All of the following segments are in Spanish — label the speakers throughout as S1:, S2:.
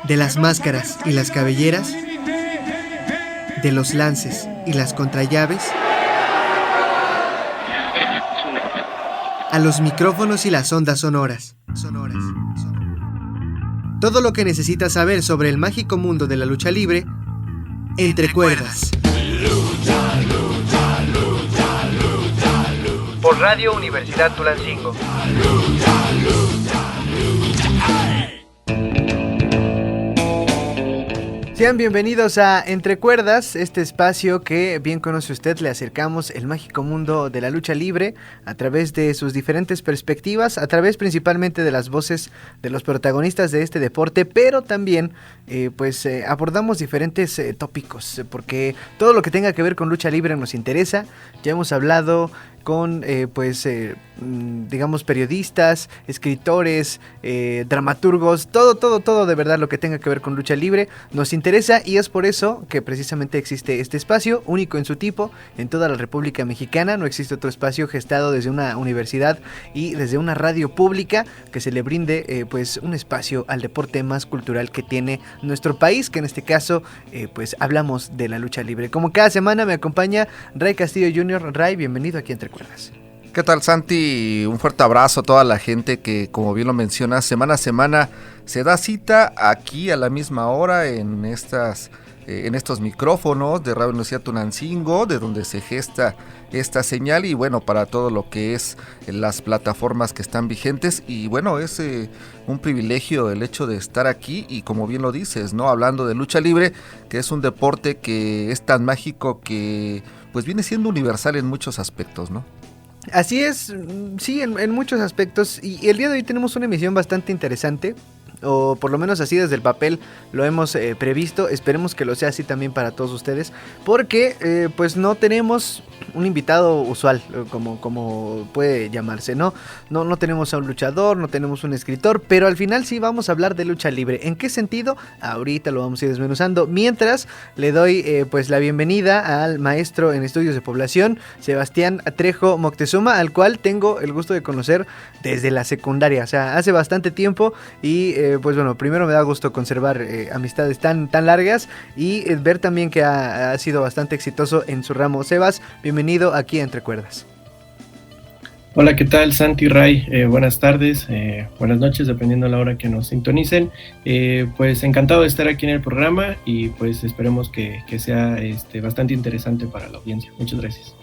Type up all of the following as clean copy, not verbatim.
S1: De las máscaras y las cabelleras, de los lances y las contrallaves, a los micrófonos y las ondas sonoras. Todo lo que necesitas saber sobre el mágico mundo de la lucha libre, entre cuerdas. Por Radio Universidad Tulancingo. Sean bienvenidos a Entre Cuerdas, este espacio que bien conoce usted. Le acercamos el mágico mundo de la lucha libre a través de sus diferentes perspectivas, a través principalmente de las voces de los protagonistas de este deporte, pero también abordamos diferentes tópicos, porque todo lo que tenga que ver con lucha libre nos interesa. Ya hemos hablado con digamos periodistas, escritores, dramaturgos, todo de verdad lo que tenga que ver con lucha libre nos interesa, y es por eso que precisamente existe este espacio único en su tipo en toda la República Mexicana. No existe otro espacio gestado desde una universidad y desde una radio pública que se le brinde un espacio al deporte más cultural que tiene nuestro país, que en este caso hablamos de la lucha libre. Como cada semana me acompaña Ray Castillo Jr. Ray, bienvenido aquí Entre Cuerdas.
S2: ¿Qué tal, Santi? Un fuerte abrazo a toda la gente que, como bien lo mencionas, semana a semana se da cita aquí a la misma hora en estos micrófonos de Radio Universidad Tulancingo, de donde se gesta esta señal, y bueno, para todo lo que es las plataformas que están vigentes. Y bueno, es un privilegio el hecho de estar aquí y, como bien lo dices, ¿no? Hablando de lucha libre, que es un deporte que es tan mágico que pues viene siendo universal en muchos aspectos, ¿no?
S1: Así es, sí, en muchos aspectos, y el día de hoy tenemos una emisión bastante interesante, o por lo menos así desde el papel lo hemos previsto. Esperemos que lo sea así también para todos ustedes, porque no tenemos un invitado usual, como puede llamarse, ¿no? No tenemos a un luchador, no tenemos un escritor, pero al final sí vamos a hablar de lucha libre. ¿En qué sentido? Ahorita lo vamos a ir desmenuzando. Mientras le doy la bienvenida al maestro en estudios de población, Sebastián Trejo Moctezuma, al cual tengo el gusto de conocer desde la secundaria, o sea, hace bastante tiempo. Y primero me da gusto conservar amistades tan largas, y ver también que ha sido bastante exitoso en su ramo. Sebas, bienvenido aquí a Entre Cuerdas.
S3: Hola, ¿qué tal, Santi, Ray? Buenas tardes, buenas noches, dependiendo de la hora que nos sintonicen. Pues encantado de estar aquí en el programa, y pues esperemos que sea bastante interesante para la audiencia. Muchas gracias.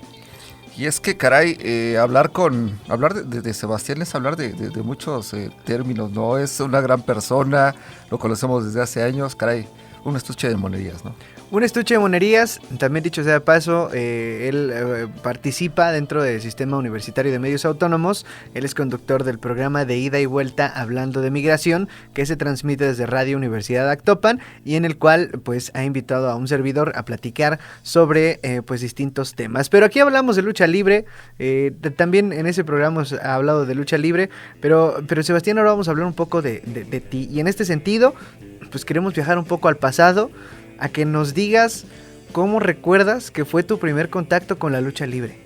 S2: Y es que, caray, hablar de Sebastián es hablar de muchos términos, ¿no? Es una gran persona, lo conocemos desde hace años, caray, un estuche de monerías, ¿no?
S1: Un estuche de monerías, también dicho sea de paso, él participa dentro del Sistema Universitario de Medios Autónomos. Él es conductor del programa de ida y vuelta Hablando de Migración, que se transmite desde Radio Universidad Actopan, y en el cual ha invitado a un servidor a platicar sobre distintos temas. Pero aquí hablamos de lucha libre, también en ese programa hemos hablado de lucha libre, pero Sebastián, ahora vamos a hablar un poco de ti, y en este sentido pues queremos viajar un poco al pasado, a que nos digas cómo recuerdas que fue tu primer contacto con la lucha libre.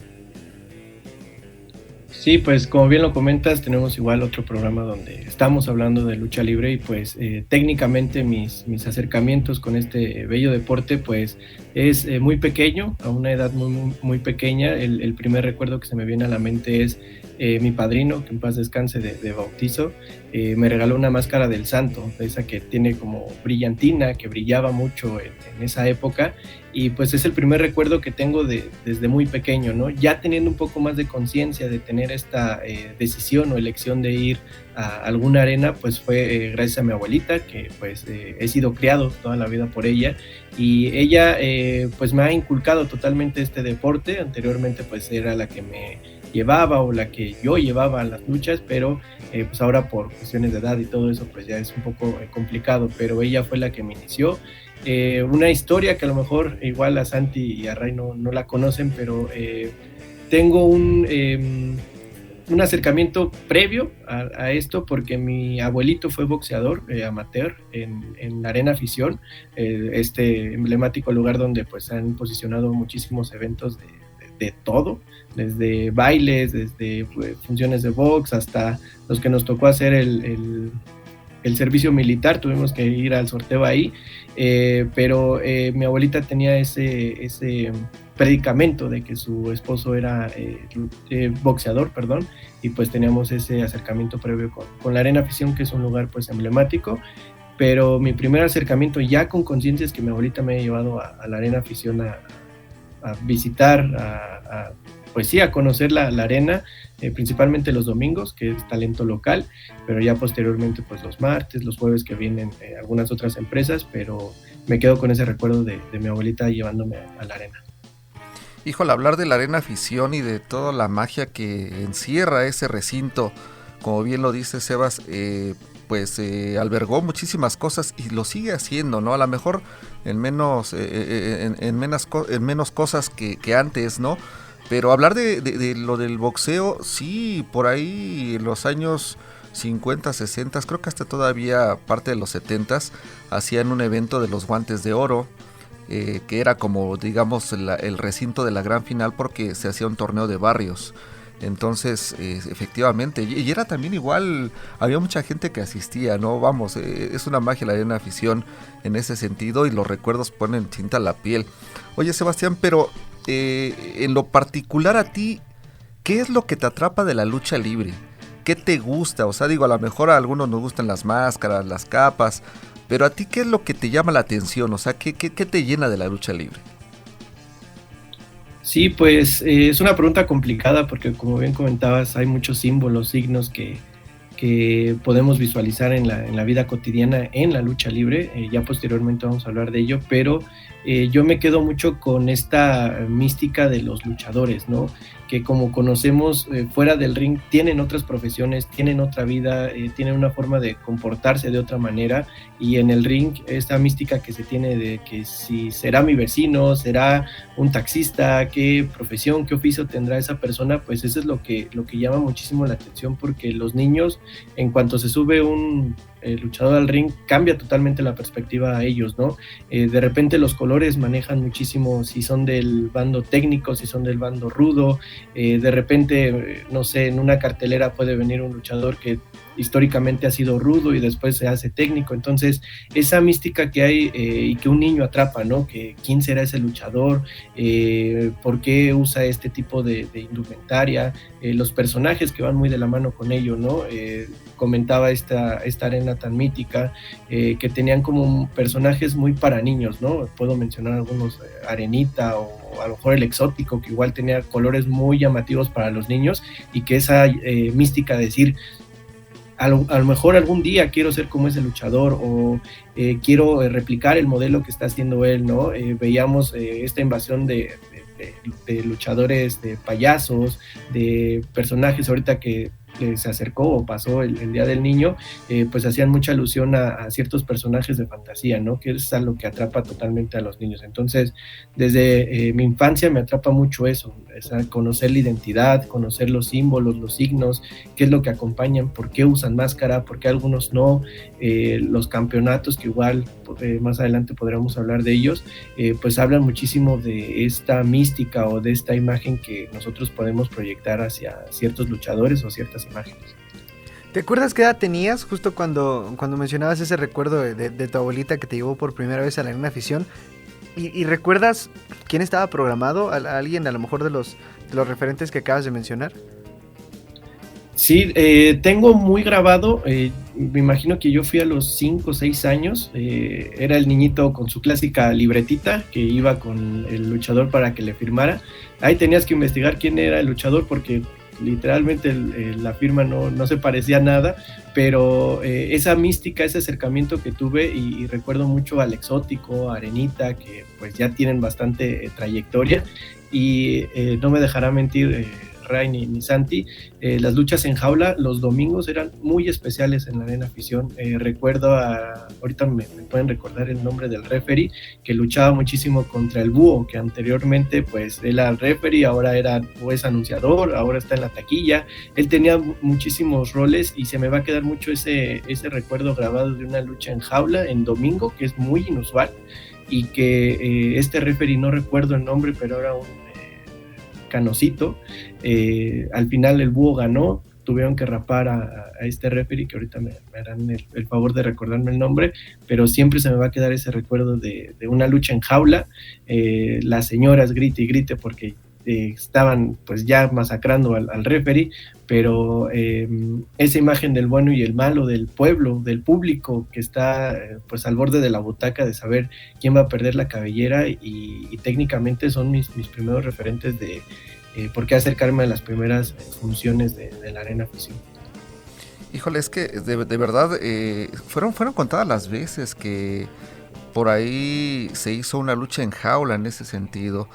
S3: Sí, pues como bien lo comentas, tenemos igual otro programa donde estamos hablando de lucha libre, y técnicamente mis acercamientos con este bello deporte pues es muy pequeño, a una edad muy pequeña. El primer recuerdo que se me viene a la mente es mi padrino, que en paz descanse, de bautizo, me regaló una máscara del santo, esa que tiene como brillantina, que brillaba mucho en esa época, y pues es el primer recuerdo que tengo desde muy pequeño, ¿no? Ya teniendo un poco más de conciencia de tener esta decisión o elección de ir a alguna arena, pues fue gracias a mi abuelita, que he sido criado toda la vida por ella, y ella me ha inculcado totalmente este deporte. Anteriormente era la que me llevaba, o la que yo llevaba a las luchas, pero ahora por cuestiones de edad y todo eso ya es un poco complicado, pero ella fue la que me inició. Una historia que a lo mejor igual a Santi y a Ray no la conocen, pero tengo un acercamiento previo a esto, porque mi abuelito fue boxeador amateur en la Arena Afición, este emblemático lugar donde han posicionado muchísimos eventos de todo, desde bailes, desde funciones de box, hasta los que nos tocó hacer el servicio militar, tuvimos que ir al sorteo ahí, pero mi abuelita tenía ese predicamento de que su esposo era boxeador, perdón, y pues teníamos ese acercamiento previo con la Arena Afición, que es un lugar pues emblemático, pero mi primer acercamiento ya con conciencia es que mi abuelita me ha llevado a la Arena Afición a visitar, pues sí, a conocer la arena, principalmente los domingos, que es talento local, pero ya posteriormente pues los martes, los jueves que vienen algunas otras empresas, pero me quedo con ese recuerdo de mi abuelita llevándome a la arena.
S2: Híjole, hablar de la Arena Afición y de toda la magia que encierra ese recinto, como bien lo dice Sebas, pues albergó muchísimas cosas y lo sigue haciendo, ¿no? A lo mejor en menos cosas que antes, ¿no? Pero hablar de lo del boxeo, sí, por ahí en los años 50, 60, creo que hasta todavía parte de los 70, hacían un evento de los guantes de oro, que era como, digamos, el recinto de la gran final, porque se hacía un torneo de barrios. Entonces, efectivamente, y era también igual, había mucha gente que asistía, ¿no? Vamos, es una magia la Arena Afición en ese sentido, y los recuerdos ponen tinta a la piel. Oye, Sebastián, pero en lo particular a ti, ¿qué es lo que te atrapa de la lucha libre? ¿Qué te gusta? O sea, digo, a lo mejor a algunos nos gustan las máscaras, las capas, pero a ti, ¿qué es lo que te llama la atención? O sea, ¿qué te llena de la lucha libre?
S3: Sí, pues es una pregunta complicada porque, como bien comentabas, hay muchos símbolos, signos que podemos visualizar en la vida cotidiana en la lucha libre. Ya posteriormente vamos a hablar de ello, pero yo me quedo mucho con esta mística de los luchadores, ¿no? Que, como conocemos, fuera del ring tienen otras profesiones, tienen otra vida, tienen una forma de comportarse de otra manera, y en el ring esta mística que se tiene de que si será mi vecino, será un taxista, qué profesión, qué oficio tendrá esa persona, pues eso es lo que llama muchísimo la atención, porque los niños, en cuanto se sube un luchador al ring, cambia totalmente la perspectiva a ellos, ¿no? De repente los colores manejan muchísimo, si son del bando técnico, si son del bando rudo. De repente, no sé, en una cartelera puede venir un luchador que históricamente ha sido rudo y después se hace técnico. Entonces, esa mística que hay y que un niño atrapa, ¿no? Que quién será ese luchador, por qué usa este tipo de indumentaria, los personajes que van muy de la mano con ello, ¿no? Comentaba esta arena tan mítica, que tenían como personajes muy para niños, ¿no? Puedo mencionar algunos, Arenita, o a lo mejor el Exótico, que igual tenía colores muy llamativos para los niños, y que esa mística de decir, a lo mejor algún día quiero ser como ese luchador, o quiero replicar el modelo que está haciendo él, ¿no? Veíamos esta invasión de luchadores, de payasos, de personajes ahorita que se acercó o pasó el Día del Niño, pues hacían mucha alusión a ciertos personajes de fantasía, ¿no? Que es algo que atrapa totalmente a los niños. Entonces, desde mi infancia me atrapa mucho eso, conocer la identidad, conocer los símbolos, los signos, qué es lo que acompañan, por qué usan máscara, por qué algunos no, los campeonatos, que igual más adelante podremos hablar de ellos, pues hablan muchísimo de esta mística o de esta imagen que nosotros podemos proyectar hacia ciertos luchadores o ciertas imágenes.
S1: ¿Te acuerdas qué edad tenías justo cuando mencionabas ese recuerdo de tu abuelita que te llevó por primera vez a la Arena Afición? ¿Y recuerdas quién estaba programado? ¿A alguien a lo mejor de los referentes que acabas de mencionar?
S3: Sí, tengo muy grabado, me imagino que yo fui a los 5 o 6 años, era el niñito con su clásica libretita que iba con el luchador para que le firmara. Ahí tenías que investigar quién era el luchador porque literalmente la firma no se parecía a nada, pero esa mística, ese acercamiento que tuve, y recuerdo mucho al Exótico, a Arenita, que pues ya tienen bastante trayectoria, y no me dejará mentir Ray ni Santi, las luchas en jaula los domingos eran muy especiales en la Arena Afición. Recuerdo ahorita me pueden recordar el nombre del referee, que luchaba muchísimo contra el Búho, que anteriormente pues era el referee, ahora es anunciador, ahora está en la taquilla. Él tenía muchísimos roles y se me va a quedar mucho ese recuerdo grabado de una lucha en jaula en domingo, que es muy inusual, y que este referee, no recuerdo el nombre, pero era un Canocito. Al final el búho ganó, tuvieron que rapar a este referee, que ahorita me harán el favor de recordarme el nombre, pero siempre se me va a quedar ese recuerdo de una lucha en jaula, las señoras grite y grite porque estaban pues ya masacrando al referee, pero esa imagen del bueno y el malo, del pueblo, del público que está pues al borde de la butaca de saber quién va a perder la cabellera, y técnicamente son mis primeros referentes de por qué acercarme a las primeras funciones de la Arena Afición.
S2: Híjole, es que de verdad fueron contadas las veces que por ahí se hizo una lucha en jaula en ese sentido.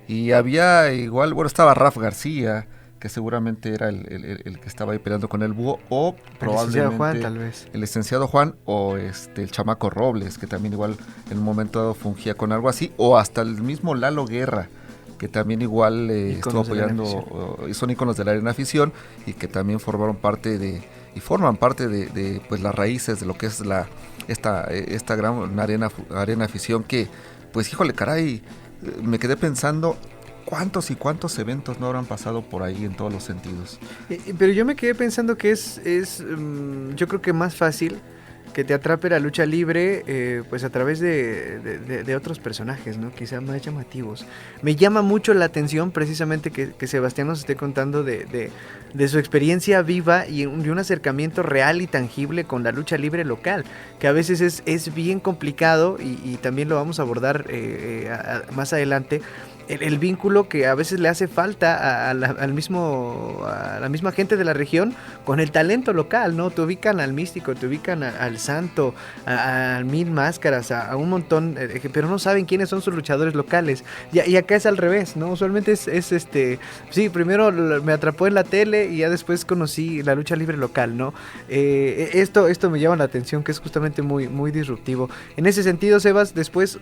S2: Y había igual, bueno, estaba Raf García, que seguramente era el que estaba ahí peleando con el búho, o probablemente
S1: el licenciado Juan, tal vez.
S2: El licenciado Juan, o el chamaco Robles, que también igual en un momento dado fungía con algo así, o hasta el mismo Lalo Guerra, que también igual estuvo apoyando, y son íconos de la Arena Afición, y que también forman parte de pues las raíces de lo que es esta gran arena Afición, que pues híjole, caray, me quedé pensando cuántos y cuántos eventos no habrán pasado por ahí en todos los sentidos.
S1: Pero yo me quedé pensando que es yo creo que más fácil que te atrape la lucha libre pues a través de otros personajes, ¿no? Quizá más llamativos. Me llama mucho la atención precisamente que Sebastián nos esté contando de su experiencia viva y de un acercamiento real y tangible con la lucha libre local, que a veces es bien complicado, y también lo vamos a abordar más adelante. El vínculo que a veces le hace falta a la misma gente de la región con el talento local, ¿no? Te ubican al Místico, te ubican al Santo, al Mil Máscaras, a un montón, pero no saben quiénes son sus luchadores locales. Y acá es al revés, ¿no? Usualmente sí, primero me atrapó en la tele y ya después conocí la lucha libre local, ¿no? Esto me llama la atención, que es justamente muy, muy disruptivo. En ese sentido, Sebas, después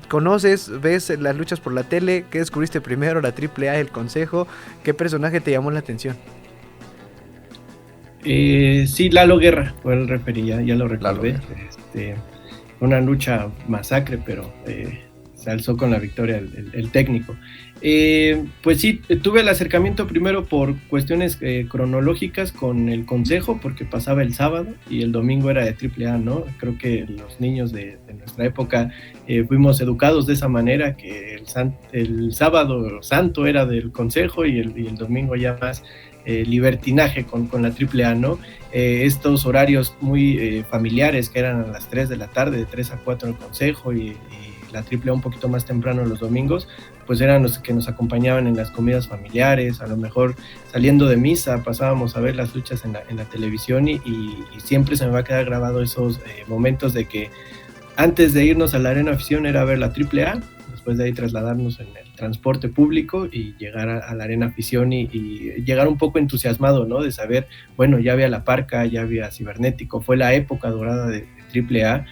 S1: conoces, ves las luchas por la tele. ¿Qué descubriste primero? ¿La AAA, el Consejo? ¿Qué personaje te llamó la atención?
S3: Sí, Lalo Guerra fue el referee, ya lo recordé. Una lucha masacre, pero se alzó con la victoria el técnico. Pues sí, tuve el acercamiento primero por cuestiones cronológicas con el Consejo, porque pasaba el sábado y el domingo era de AAA, ¿no? Creo que los niños de nuestra época fuimos educados de esa manera, que el sábado santo era del Consejo y el domingo ya más libertinaje con la AAA, ¿no? Estos horarios muy familiares, que eran a las 3 de la tarde, de 3 a 4 el Consejo, y la AAA un poquito más temprano los domingos, pues eran los que nos acompañaban en las comidas familiares. A lo mejor saliendo de misa pasábamos a ver las luchas en la televisión, y siempre se me va a quedar grabado esos momentos de que antes de irnos a la Arena Afición era ver la AAA, después de ahí trasladarnos en el transporte público y llegar a la Arena Afición y llegar un poco entusiasmado, ¿no? De saber, bueno, ya había La Parca, ya había Cibernético, fue la época dorada de AAA,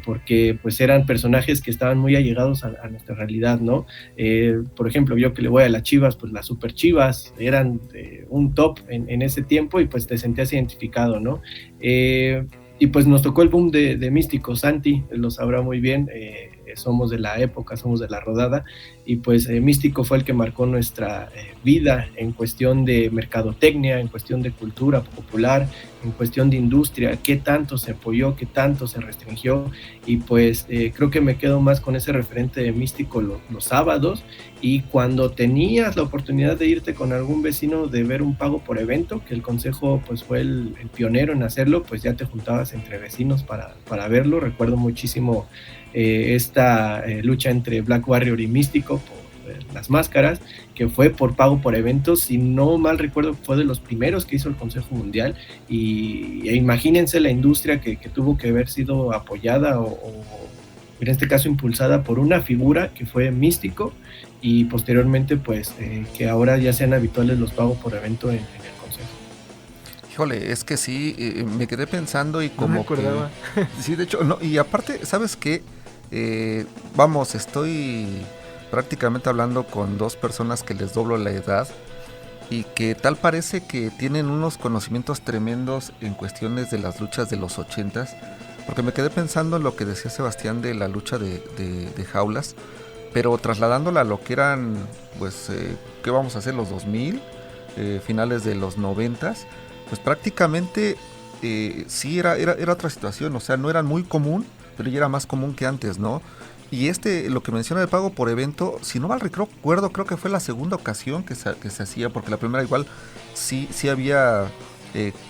S3: porque pues eran personajes que estaban muy allegados a nuestra realidad, ¿no? Por ejemplo, yo que le voy a las Chivas, pues las Super Chivas eran un top en ese tiempo, y pues te sentías identificado, ¿no? Y pues nos tocó el boom de Místico. Santi lo sabrá muy bien, somos de la época, somos de la rodada, y pues Místico fue el que marcó nuestra vida en cuestión de mercadotecnia, en cuestión de cultura popular, en cuestión de industria, qué tanto se apoyó, qué tanto se restringió, y pues creo que me quedo más con ese referente de Místico los sábados, y cuando tenías la oportunidad de irte con algún vecino de ver un pago por evento, que el Consejo pues fue el pionero en hacerlo, pues ya te juntabas entre vecinos para verlo. Recuerdo muchísimo esta lucha entre Black Warrior y Místico por las máscaras, que fue por pago por eventos. Si no mal recuerdo, fue de los primeros que hizo el Consejo Mundial, y imagínense la industria que tuvo que haber sido apoyada o en este caso impulsada por una figura que fue Místico, y posteriormente pues que ahora ya sean habituales los pagos por evento en el Consejo.
S2: Híjole, es que sí, me quedé pensando y como
S1: no me acordaba.
S2: Sí, de hecho, no, y aparte, ¿sabes qué? Vamos, estoy prácticamente hablando con dos personas que les doblo la edad, y que tal parece que tienen unos conocimientos tremendos en cuestiones de las luchas de los 80s, porque me quedé pensando en lo que decía Sebastián de la lucha de jaulas, pero trasladándola a lo que eran, pues, ¿qué vamos a hacer? Los 2000, finales de los 90s, pues prácticamente sí era otra situación, o sea, no era muy común, pero ya era más común que antes, ¿no? Y lo que menciona de pago por evento, si no mal recuerdo, creo que fue la segunda ocasión que se hacía, porque la primera igual sí había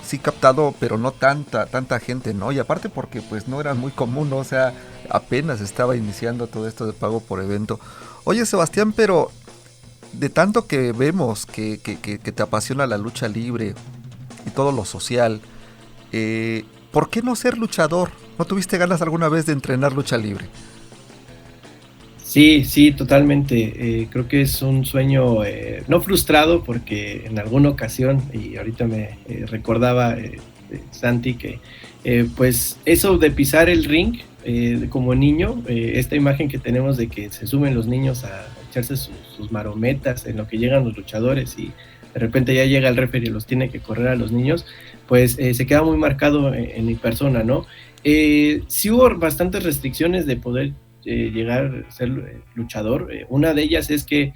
S2: sí captado, pero no tanta gente, ¿no? Y aparte porque pues no era muy común, ¿no? O sea, apenas estaba iniciando todo esto de pago por evento. Oye, Sebastián, pero de tanto que vemos que te apasiona la lucha libre y todo lo social, ¿por qué no ser luchador? ¿No tuviste ganas alguna vez de entrenar lucha libre?
S3: Sí, totalmente. Creo que es un sueño no frustrado, porque en alguna ocasión, y ahorita me recordaba Santi, que pues eso de pisar el ring como niño, esta imagen que tenemos de que se suben los niños a echarse sus marometas en lo que llegan los luchadores y de repente ya llega el referee y los tiene que correr a los niños, pues se queda muy marcado en mi persona, ¿no? Sí hubo bastantes restricciones de poder llegar a ser luchador. Una de ellas es que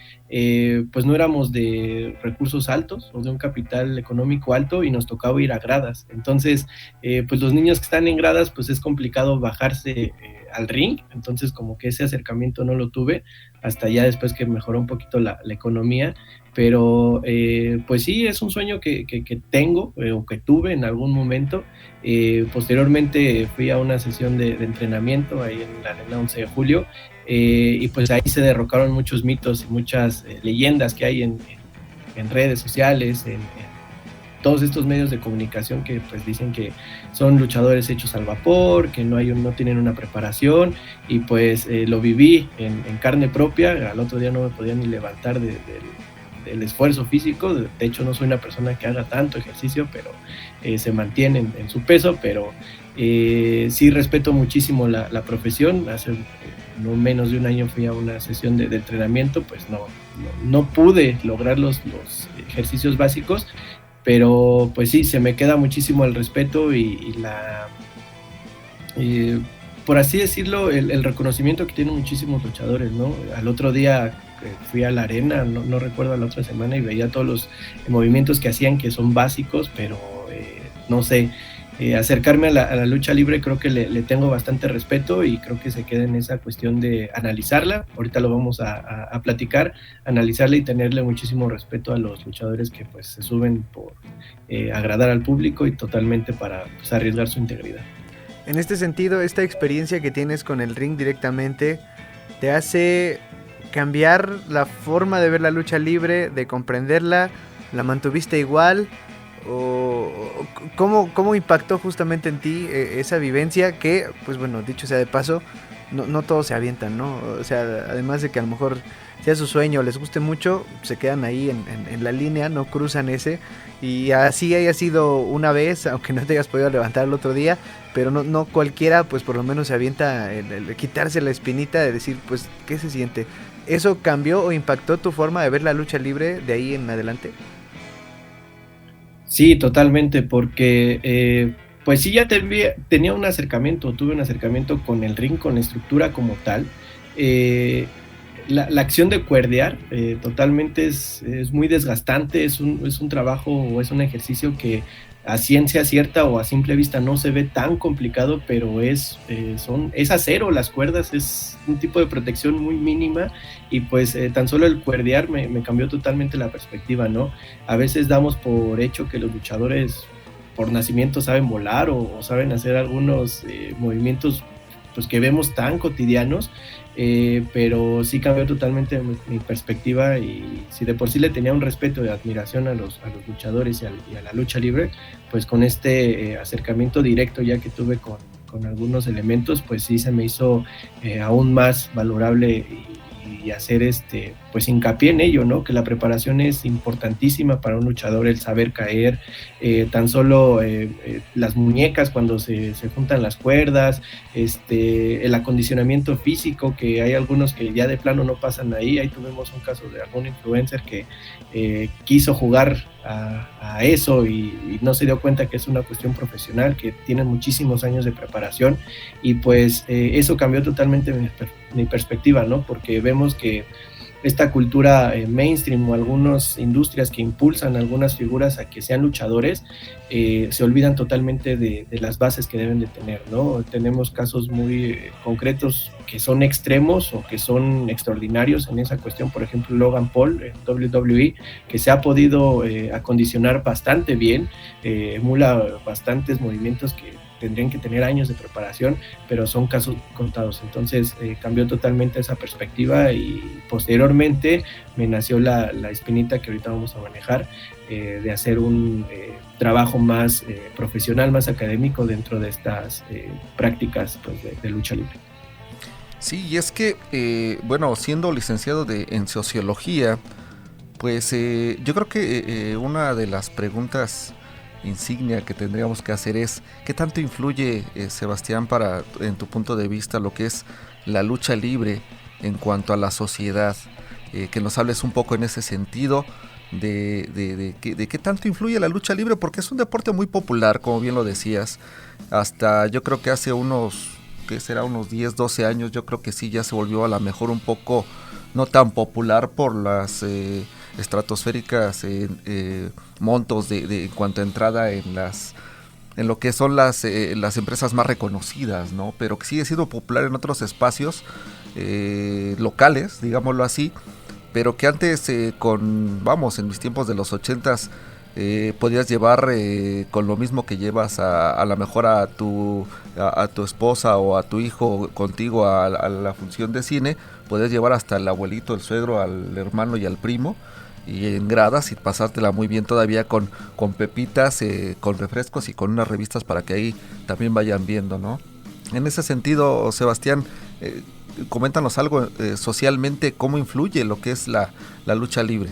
S3: pues no éramos de recursos altos o de un capital económico alto y nos tocaba ir a gradas. Entonces, pues los niños que están en gradas, pues es complicado bajarse al ring. Entonces, como que ese acercamiento no lo tuve hasta ya después que mejoró un poquito la economía. Pero pues sí, es un sueño que tengo o que tuve en algún momento. Posteriormente fui a una sesión de entrenamiento ahí en la Arena 11 de Julio, y pues ahí se derrocaron muchos mitos y muchas leyendas que hay en redes sociales, en todos estos medios de comunicación que pues dicen que son luchadores hechos al vapor, que no tienen una preparación, y pues lo viví en carne propia. Al otro día no me podía ni levantar del esfuerzo físico. De hecho, no soy una persona que haga tanto ejercicio, pero se mantiene en su peso. Pero sí respeto muchísimo la profesión. Hace no menos de un año fui a una sesión de entrenamiento, pues no pude lograr los ejercicios básicos, pero pues sí, se me queda muchísimo el respeto y por así decirlo, el reconocimiento que tienen muchísimos luchadores, ¿no? Al otro día fui a la arena, no recuerdo, la otra semana, y veía todos los movimientos que hacían, que son básicos, pero no sé, acercarme a la lucha libre creo que le tengo bastante respeto, y creo que se queda en esa cuestión de analizarla. Ahorita lo vamos a platicar, analizarla y tenerle muchísimo respeto a los luchadores que pues se suben por agradar al público y totalmente para pues, arriesgar su integridad.
S1: En este sentido, esta experiencia que tienes con el ring directamente te hace cambiar la forma de ver la lucha libre, de comprenderla. ¿La mantuviste igual? ¿O cómo impactó justamente en ti esa vivencia que, pues bueno, dicho sea de paso, no todos se avientan, ¿no? O sea, además de que a lo mejor sea su sueño, les guste mucho, se quedan ahí en la línea, no cruzan ese, y así haya sido una vez, aunque no te hayas podido levantar el otro día, pero no cualquiera, pues por lo menos se avienta el quitarse la espinita de decir, pues, ¿qué se siente? ¿Eso cambió o impactó tu forma de ver la lucha libre de ahí en adelante?
S3: Sí, totalmente, porque pues sí ya tenía un acercamiento, tuve un acercamiento con el ring, con la estructura como tal. La acción de cuerdear totalmente es muy desgastante, es un trabajo o es un ejercicio que a ciencia cierta o a simple vista no se ve tan complicado, pero es acero, las cuerdas, es un tipo de protección muy mínima, y pues tan solo el cuerdear me cambió totalmente la perspectiva, ¿no? A veces damos por hecho que los luchadores por nacimiento saben volar o saben hacer algunos movimientos pues que vemos tan cotidianos, pero sí cambió totalmente mi perspectiva, y si de por sí le tenía un respeto y admiración a los luchadores y a la lucha libre, pues con este acercamiento directo ya que tuve con algunos elementos, pues sí se me hizo aún más valorable y hacer pues hincapié en ello, ¿no? Que la preparación es importantísima para un luchador, el saber caer, tan solo las muñecas cuando se juntan las cuerdas, el acondicionamiento físico, que hay algunos que ya de plano no pasan ahí tuvimos un caso de algún influencer que quiso jugar a eso y no se dio cuenta que es una cuestión profesional, que tienen muchísimos años de preparación, y pues eso cambió totalmente mi perspectiva, ¿no? Porque vemos que esta cultura mainstream o algunas industrias que impulsan a algunas figuras a que sean luchadores, se olvidan totalmente de las bases que deben de tener, ¿no? Tenemos casos muy concretos que son extremos o que son extraordinarios en esa cuestión, por ejemplo Logan Paul en WWE, que se ha podido acondicionar bastante bien, emula bastantes movimientos que tendrían que tener años de preparación, pero son casos contados. Entonces cambió totalmente esa perspectiva y posteriormente me nació la espinita que ahorita vamos a manejar, de hacer un trabajo más profesional, más académico dentro de estas prácticas pues, de lucha libre.
S2: Sí, y es que, bueno, siendo licenciado en sociología, pues yo creo que una de las preguntas insignia que tendríamos que hacer es ¿qué tanto influye, Sebastián, en tu punto de vista, lo que es la lucha libre en cuanto a la sociedad? Que nos hables un poco en ese sentido de qué tanto influye la lucha libre, porque es un deporte muy popular, como bien lo decías. Hasta yo creo que hace unos 10, 12 años, yo creo que sí ya se volvió a lo mejor un poco no tan popular por las estratosféricas montos en cuanto a entrada en lo que son las empresas más reconocidas, ¿no? Pero que sigue siendo popular en otros espacios locales, digámoslo así, pero que antes en mis tiempos de los 80s, podías llevar con lo mismo que llevas a lo mejor a tu esposa o a tu hijo contigo a la función de cine, podías llevar hasta el abuelito, el suegro, al hermano y al primo, y en gradas, y pasártela muy bien todavía con pepitas, con refrescos y con unas revistas para que ahí también vayan viendo, ¿no? En ese sentido, Sebastián, coméntanos algo socialmente, ¿cómo influye lo que es la lucha libre?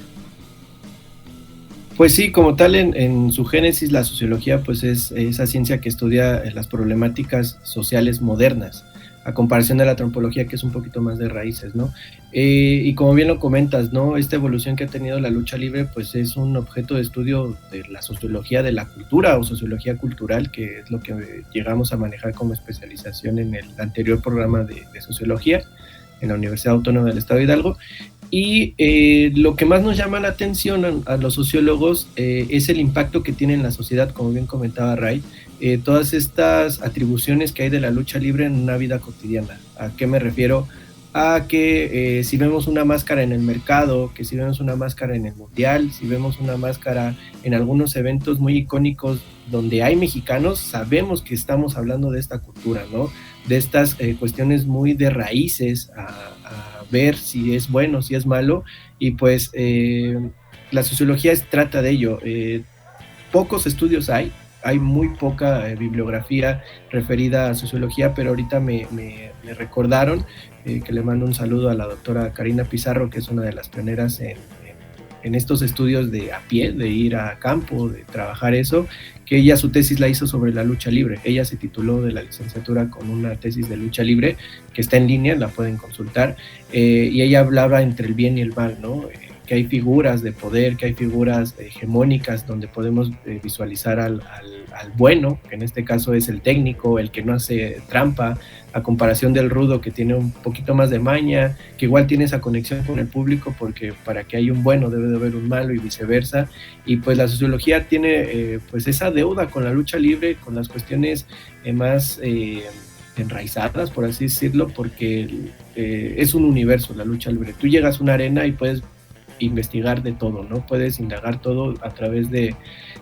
S3: Pues sí, como tal, en su génesis, la sociología pues es esa ciencia que estudia las problemáticas sociales modernas, a comparación de la antropología, que es un poquito más de raíces, ¿no? Y como bien lo comentas, ¿no? Esta evolución que ha tenido la lucha libre, pues es un objeto de estudio de la sociología de la cultura o sociología cultural, que es lo que llegamos a manejar como especialización en el anterior programa de sociología en la Universidad Autónoma del Estado de Hidalgo. Y lo que más nos llama la atención a los sociólogos es el impacto que tiene en la sociedad, como bien comentaba Ray, todas estas atribuciones que hay de la lucha libre en una vida cotidiana. ¿A qué me refiero? A que si vemos una máscara en el mercado, que si vemos una máscara en el mundial, si vemos una máscara en algunos eventos muy icónicos donde hay mexicanos, sabemos que estamos hablando de esta cultura, ¿no? De estas cuestiones muy de raíces a ver si es bueno, si es malo, y pues la sociología trata de ello. Pocos estudios hay muy poca bibliografía referida a sociología, pero ahorita me recordaron que le mando un saludo a la doctora Karina Pizarro, que es una de las pioneras en estos estudios de a pie, de ir a campo, de trabajar eso, que ella su tesis la hizo sobre la lucha libre. Ella se tituló de la licenciatura con una tesis de lucha libre, que está en línea, la pueden consultar, y ella hablaba entre el bien y el mal, ¿no? Que hay figuras de poder, que hay figuras hegemónicas donde podemos visualizar al bueno, que en este caso es el técnico, el que no hace trampa, a comparación del rudo, que tiene un poquito más de maña, que igual tiene esa conexión con el público, porque para que haya un bueno debe de haber un malo y viceversa. Y pues la sociología tiene pues esa deuda con la lucha libre, con las cuestiones más enraizadas, por así decirlo, porque es un universo la lucha libre. Tú llegas a una arena y puedes investigar de todo, ¿no? Puedes indagar todo a través de,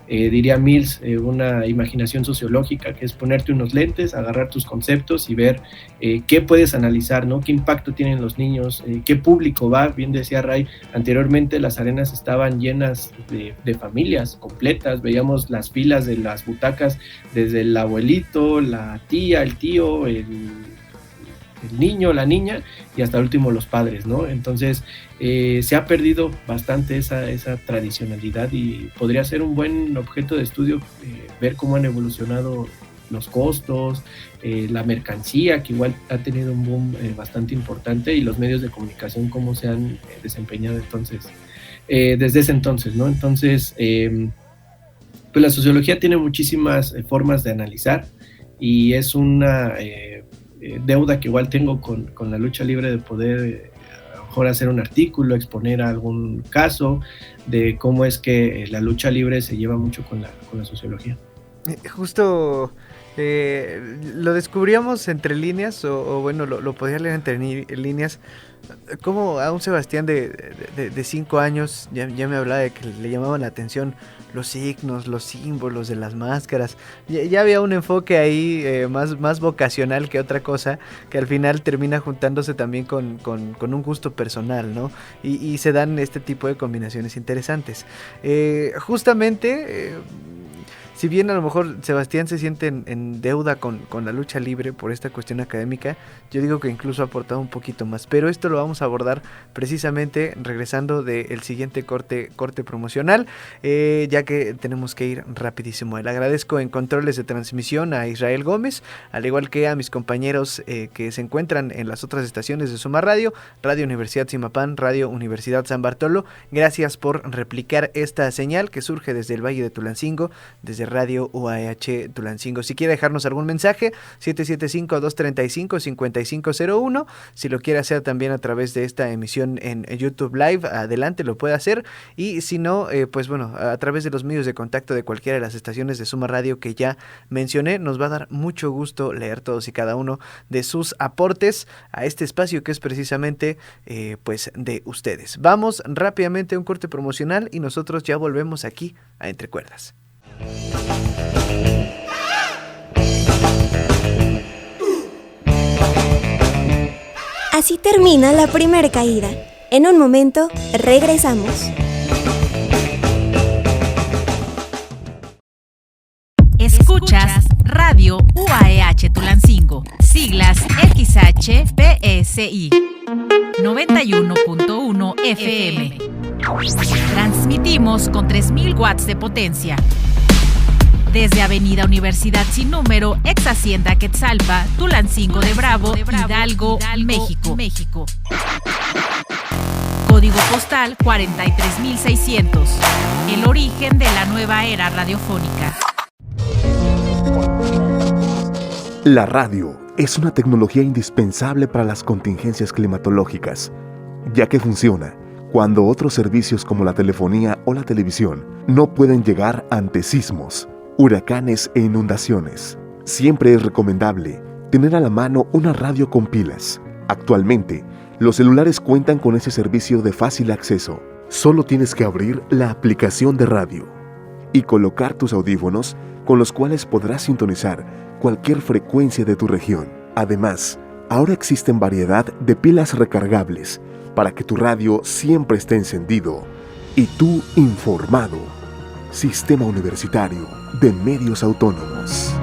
S3: diría Mills, una imaginación sociológica, que es ponerte unos lentes, agarrar tus conceptos y ver qué puedes analizar, ¿no? Qué impacto tienen los niños, qué público va. Bien decía Ray, anteriormente las arenas estaban llenas de familias completas, veíamos las filas de las butacas desde el abuelito, la tía, el tío, el niño, la niña, y hasta el último los padres, ¿no? Entonces se ha perdido bastante esa tradicionalidad, y podría ser un buen objeto de estudio ver cómo han evolucionado los costos, la mercancía, que igual ha tenido un boom bastante importante, y los medios de comunicación cómo se han desempeñado. Entonces desde ese entonces, ¿no? Entonces, pues la sociología tiene muchísimas formas de analizar y es una deuda que igual tengo con la lucha libre de poder a lo mejor hacer un artículo, exponer algún caso de cómo es que la lucha libre se lleva mucho con la sociología.
S1: Justo lo descubríamos entre líneas, o bueno, lo podía leer entre líneas, como a un Sebastián de 5 años ya me hablaba de que le llamaban la atención los signos, los símbolos de las máscaras. Ya había un enfoque ahí más vocacional que otra cosa, que al final termina juntándose también con un gusto personal, ¿no? Y se dan este tipo de combinaciones interesantes. Justamente... si bien a lo mejor Sebastián se siente en deuda con la lucha libre por esta cuestión académica, yo digo que incluso ha aportado un poquito más. Pero esto lo vamos a abordar precisamente regresando del siguiente corte promocional, ya que tenemos que ir rapidísimo. Le agradezco en controles de transmisión a Israel Gómez, al igual que a mis compañeros que se encuentran en las otras estaciones de Suma Radio, Radio Universidad Zimapán, Radio Universidad San Bartolo. Gracias por replicar esta señal que surge desde el Valle de Tulancingo, desde Radio UAH Tulancingo. Si quiere dejarnos algún mensaje, 775-235-5501. Si lo quiere hacer también a través de esta emisión en YouTube Live, adelante, lo puede hacer. Y si no, pues bueno, a través de los medios de contacto de cualquiera de las estaciones de Suma Radio que ya mencioné, nos va a dar mucho gusto leer todos y cada uno de sus aportes a este espacio que es precisamente pues de ustedes. Vamos rápidamente a un corte promocional y nosotros ya volvemos aquí a Entre Cuerdas.
S4: Así termina la primera caída. En un momento, regresamos.
S5: Escuchas Radio UAH Tulancingo, siglas XHPSI, 91.1 FM. Transmitimos con 3.000 watts de potencia. Desde Avenida Universidad sin número, ex Hacienda Quetzalpa, Tulancingo de Bravo, Hidalgo, México. Código postal 43600. El origen de la nueva era radiofónica.
S6: La radio es una tecnología indispensable para las contingencias climatológicas, ya que funciona cuando otros servicios como la telefonía o la televisión no pueden llegar ante sismos, huracanes e inundaciones. Siempre es recomendable tener a la mano una radio con pilas. Actualmente, los celulares cuentan con ese servicio de fácil acceso. Solo tienes que abrir la aplicación de radio y colocar tus audífonos con los cuales podrás sintonizar cualquier frecuencia de tu región. Además, ahora existen variedad de pilas recargables para que tu radio siempre esté encendido y tú informado. Sistema Universitario de Medios Autónomos.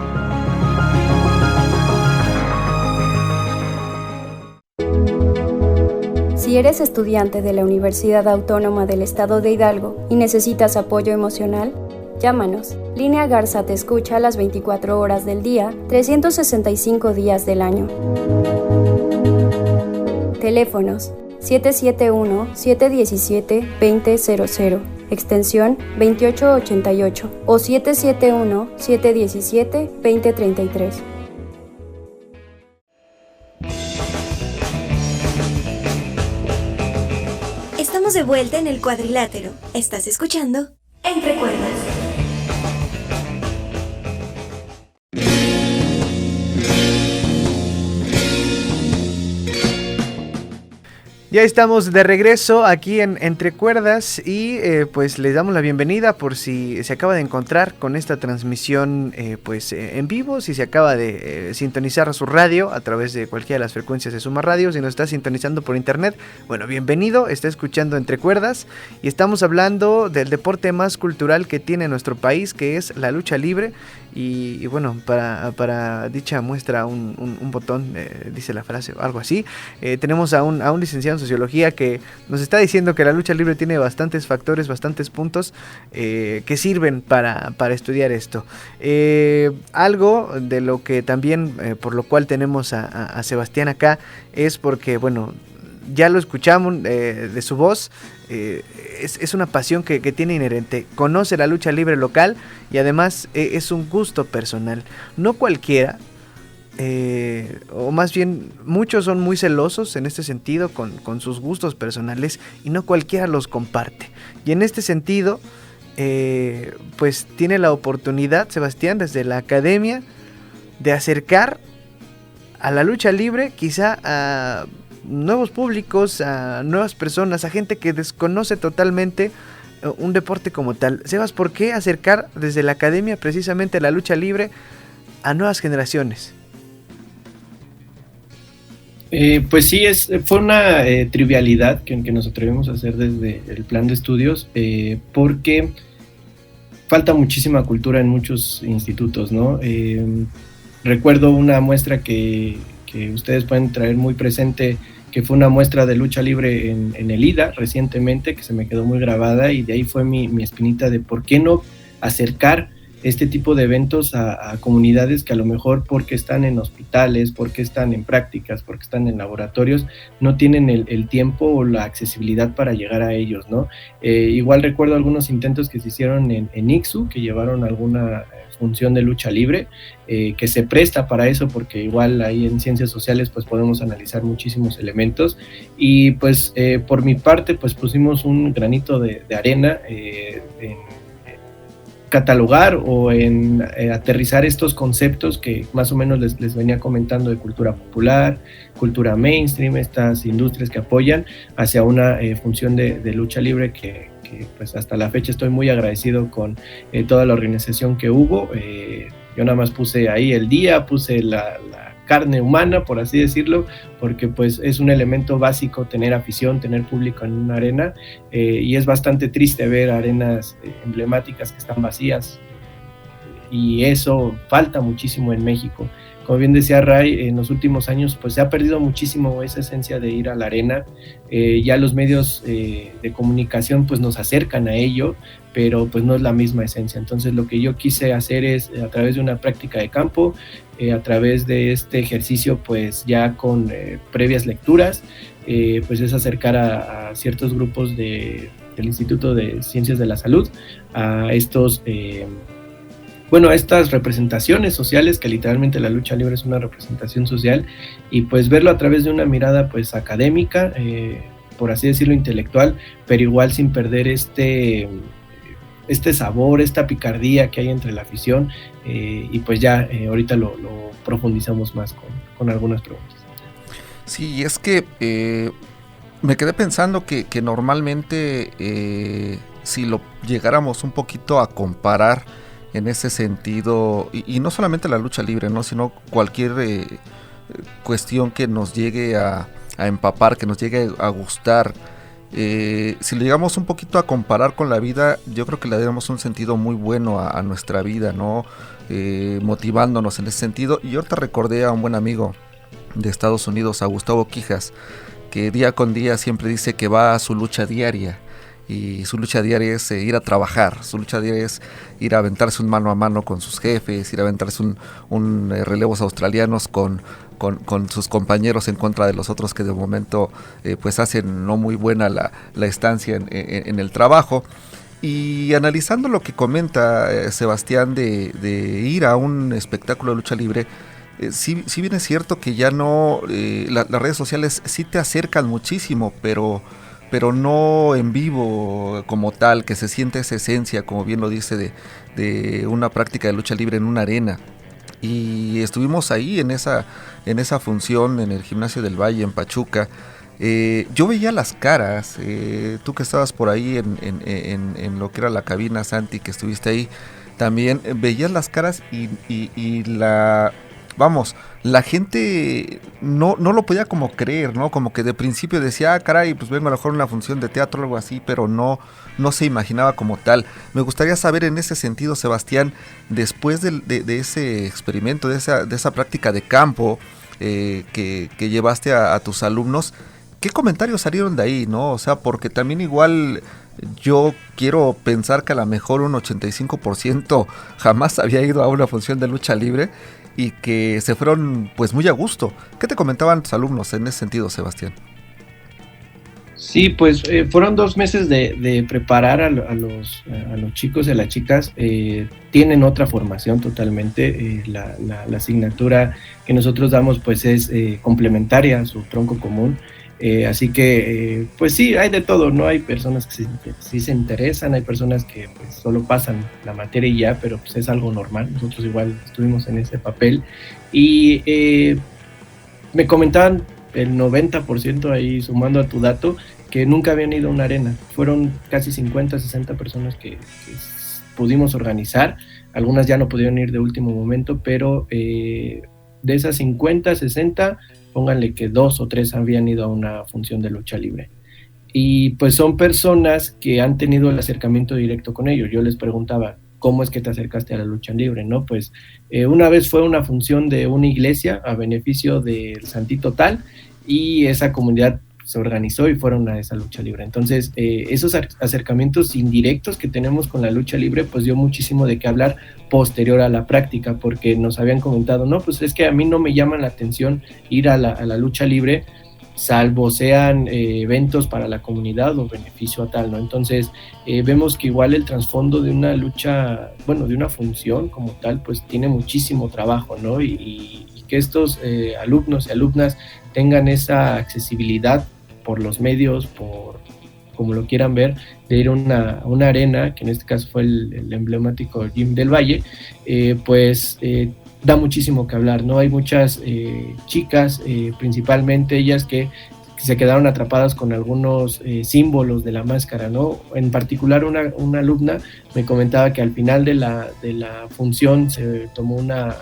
S7: Si eres estudiante de la Universidad Autónoma del Estado de Hidalgo y necesitas apoyo emocional, llámanos. Línea Garza te escucha a las 24 horas del día, 365 días del año. Teléfonos 771-717-2000, extensión 2888 o 771-717-2033.
S4: Estamos de vuelta en el cuadrilátero. Estás escuchando Entre Cuerdas.
S1: Ya estamos de regreso aquí en Entre Cuerdas y pues les damos la bienvenida por si se acaba de encontrar con esta transmisión en vivo, si se acaba de sintonizar su radio a través de cualquiera de las frecuencias de Suma Radio, si nos está sintonizando por internet, bueno, bienvenido, está escuchando Entre Cuerdas y estamos hablando del deporte más cultural que tiene nuestro país, que es la lucha libre. Y bueno, para dicha muestra un botón, dice la frase, algo así. Tenemos a un licenciado en Sociología que nos está diciendo que la lucha libre tiene bastantes factores, bastantes puntos que sirven para estudiar esto. Algo de lo que también, por lo cual tenemos a Sebastián acá, es porque, bueno, ya lo escuchamos de su voz, es una pasión que tiene inherente, conoce la lucha libre local y además es un gusto personal. No cualquiera, o más bien muchos son muy celosos en este sentido con sus gustos personales y no cualquiera los comparte. Y en este sentido, pues tiene la oportunidad, Sebastián, desde la academia, de acercar a la lucha libre quizá a nuevos públicos, a nuevas personas, a gente que desconoce totalmente un deporte como tal. Sebas, ¿por qué acercar desde la academia precisamente la lucha libre a nuevas generaciones?
S3: Pues sí, fue una trivialidad que nos atrevimos a hacer desde el plan de estudios, porque falta muchísima cultura en muchos institutos, ¿no? Recuerdo una muestra que ustedes pueden traer muy presente, que fue una muestra de lucha libre en el IDA recientemente, que se me quedó muy grabada, y de ahí fue mi espinita de por qué no acercar este tipo de eventos a comunidades que a lo mejor porque están en hospitales, porque están en prácticas, porque están en laboratorios, no tienen el tiempo o la accesibilidad para llegar a ellos, ¿no? Igual recuerdo algunos intentos que se hicieron en ICSU, que llevaron alguna función de lucha libre, que se presta para eso, porque igual ahí en ciencias sociales pues podemos analizar muchísimos elementos, y pues por mi parte pues pusimos un granito de arena en catalogar o en aterrizar estos conceptos que más o menos les venía comentando de cultura popular, cultura mainstream, estas industrias que apoyan hacia una función de lucha libre que pues hasta la fecha estoy muy agradecido con toda la organización que hubo. Yo nada más puse ahí el día, puse la carne humana, por así decirlo, porque pues es un elemento básico tener afición, tener público en una arena, y es bastante triste ver arenas emblemáticas que están vacías, y eso falta muchísimo en México. Como bien decía Ray, en los últimos años pues se ha perdido muchísimo esa esencia de ir a la arena. Ya los medios de comunicación pues nos acercan a ello, pero pues no es la misma esencia. Entonces lo que yo quise hacer es, a través de una práctica de campo, a través de este ejercicio pues ya con previas lecturas, pues es acercar a ciertos grupos del Instituto de Ciencias de la Salud a estos... a estas representaciones sociales, que literalmente la lucha libre es una representación social, y pues verlo a través de una mirada pues académica, por así decirlo, intelectual, pero igual sin perder este sabor, esta picardía que hay entre la afición, y pues ya ahorita lo profundizamos más con algunas preguntas.
S2: Sí, es que me quedé pensando que normalmente si lo llegáramos un poquito a comparar en ese sentido, y no solamente la lucha libre, ¿no?, sino cualquier cuestión que nos llegue a empapar, que nos llegue a gustar, si lo llegamos un poquito a comparar con la vida, yo creo que le daríamos un sentido muy bueno a nuestra vida, ¿no?, motivándonos en ese sentido. Y ahorita recordé a un buen amigo de Estados Unidos, a Gustavo Quijas, que día con día siempre dice que va a su lucha diaria, y su lucha diaria es ir a trabajar, su lucha diaria es ir a aventarse un mano a mano con sus jefes, ir a aventarse un relevos australianos con sus compañeros en contra de los otros que de momento pues hacen no muy buena la estancia en el trabajo. Y analizando lo que comenta Sebastián de ir a un espectáculo de lucha libre, sí bien es cierto que ya no, las redes sociales sí te acercan muchísimo, pero no en vivo como tal, que se siente esa esencia, como bien lo dice, de una práctica de lucha libre en una arena. Y estuvimos ahí en esa función en el Gimnasio del Valle, en Pachuca. Yo veía las caras, tú que estabas por ahí en lo que era la cabina, Santi, que estuviste ahí, también veías las caras y la gente no lo podía como creer, ¿no? Como que de principio decía, caray, pues vengo a lo mejor a una función de teatro o algo así, pero no se imaginaba como tal. Me gustaría saber en ese sentido, Sebastián, después de ese experimento, de esa práctica de campo que llevaste a tus alumnos, ¿qué comentarios salieron de ahí, no? O sea, porque también igual yo quiero pensar que a lo mejor un 85% jamás había ido a una función de lucha libre, y que se fueron pues muy a gusto. ¿Qué te comentaban tus alumnos en ese sentido, Sebastián?
S3: Sí, pues fueron 2 meses de preparar a los chicos y a las chicas. Tienen otra formación totalmente. La asignatura que nosotros damos pues es complementaria a su tronco común. Así que, pues sí, hay de todo, ¿no? Hay personas que sí se interesan, hay personas que pues, solo pasan la materia y ya, pero pues es algo normal. Nosotros igual estuvimos en ese papel. Y me comentaban el 90% ahí, sumando a tu dato, que nunca habían ido a una arena. Fueron casi 50, 60 personas que pudimos organizar. Algunas ya no pudieron ir de último momento, pero de esas 50, 60, pónganle que 2 o 3 habían ido a una función de lucha libre. Y pues son personas que han tenido el acercamiento directo con ellos. Yo les preguntaba, ¿cómo es que te acercaste a la lucha libre? ¿No? Pues una vez fue una función de una iglesia a beneficio del Santito Tal, y esa comunidad se organizó y fueron a esa lucha libre. Entonces, esos acercamientos indirectos que tenemos con la lucha libre, pues dio muchísimo de qué hablar posterior a la práctica, porque nos habían comentado, no, pues es que a mí no me llama la atención ir a la lucha libre, salvo sean eventos para la comunidad o beneficio a tal, ¿no? Entonces, vemos que igual el trasfondo de una lucha, bueno, de una función como tal, pues tiene muchísimo trabajo, ¿no? Y que estos alumnos y alumnas tengan esa accesibilidad por los medios, por como lo quieran ver, de ir a una arena, que en este caso fue el emblemático Gym del Valle, pues da muchísimo que hablar, ¿no? Hay muchas chicas, principalmente ellas, que se quedaron atrapadas con algunos símbolos de la máscara, ¿no? En particular una alumna me comentaba que al final de la función se tomó una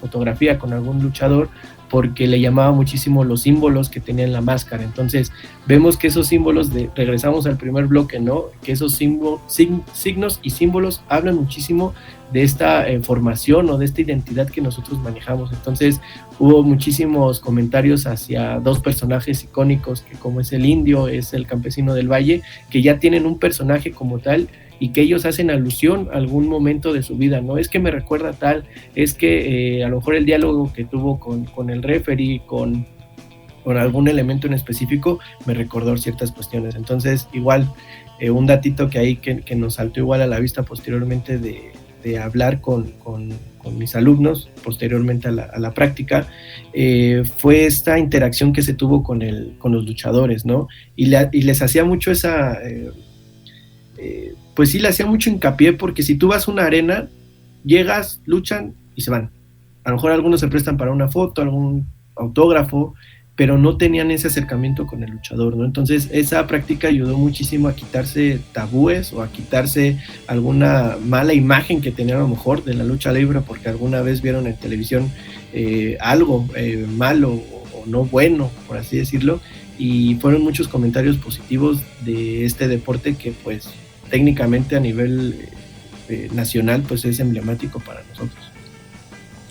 S3: fotografía con algún luchador porque le llamaba muchísimo los símbolos que tenía en la máscara. Entonces vemos que esos símbolos, regresamos al primer bloque, ¿no? Que esos signos y símbolos hablan muchísimo de esta formación o de esta identidad que nosotros manejamos. Entonces hubo muchísimos comentarios hacia 2 personajes icónicos, que como es el indio, es el campesino del valle, que ya tienen un personaje como tal y que ellos hacen alusión a algún momento de su vida, ¿no? Es que me recuerda tal, es que a lo mejor el diálogo que tuvo con el referee, con algún elemento en específico, me recordó ciertas cuestiones. Entonces, igual, un datito que hay que nos saltó igual a la vista posteriormente de hablar con mis alumnos, posteriormente a la práctica, fue esta interacción que se tuvo con los luchadores, ¿no? Y les hacía mucho esa... pues sí, le hacía mucho hincapié, porque si tú vas a una arena, llegas, luchan y se van. A lo mejor algunos se prestan para una foto, algún autógrafo, pero no tenían ese acercamiento con el luchador, ¿no? Entonces esa práctica ayudó muchísimo a quitarse tabúes o a quitarse alguna mala imagen que tenían a lo mejor de la lucha libre, porque alguna vez vieron en televisión algo malo o no bueno, por así decirlo, y fueron muchos comentarios positivos de este deporte que pues técnicamente a nivel nacional pues es emblemático para nosotros.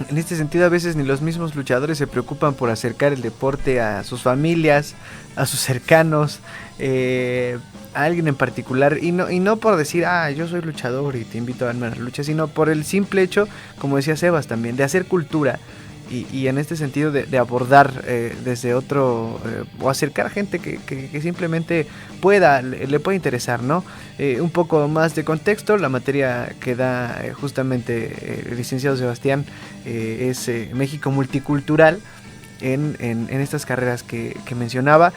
S1: En este sentido, a veces ni los mismos luchadores se preocupan por acercar el deporte a sus familias, a sus cercanos, a alguien en particular, y no por decir, yo soy luchador y te invito a darme a la lucha, sino por el simple hecho, como decía Sebas también, de hacer cultura. Y en este sentido de abordar desde otro, o acercar gente que simplemente le pueda interesar, ¿no? Un poco más de contexto, la materia que da justamente el licenciado Sebastián es México Multicultural en estas carreras que mencionaba.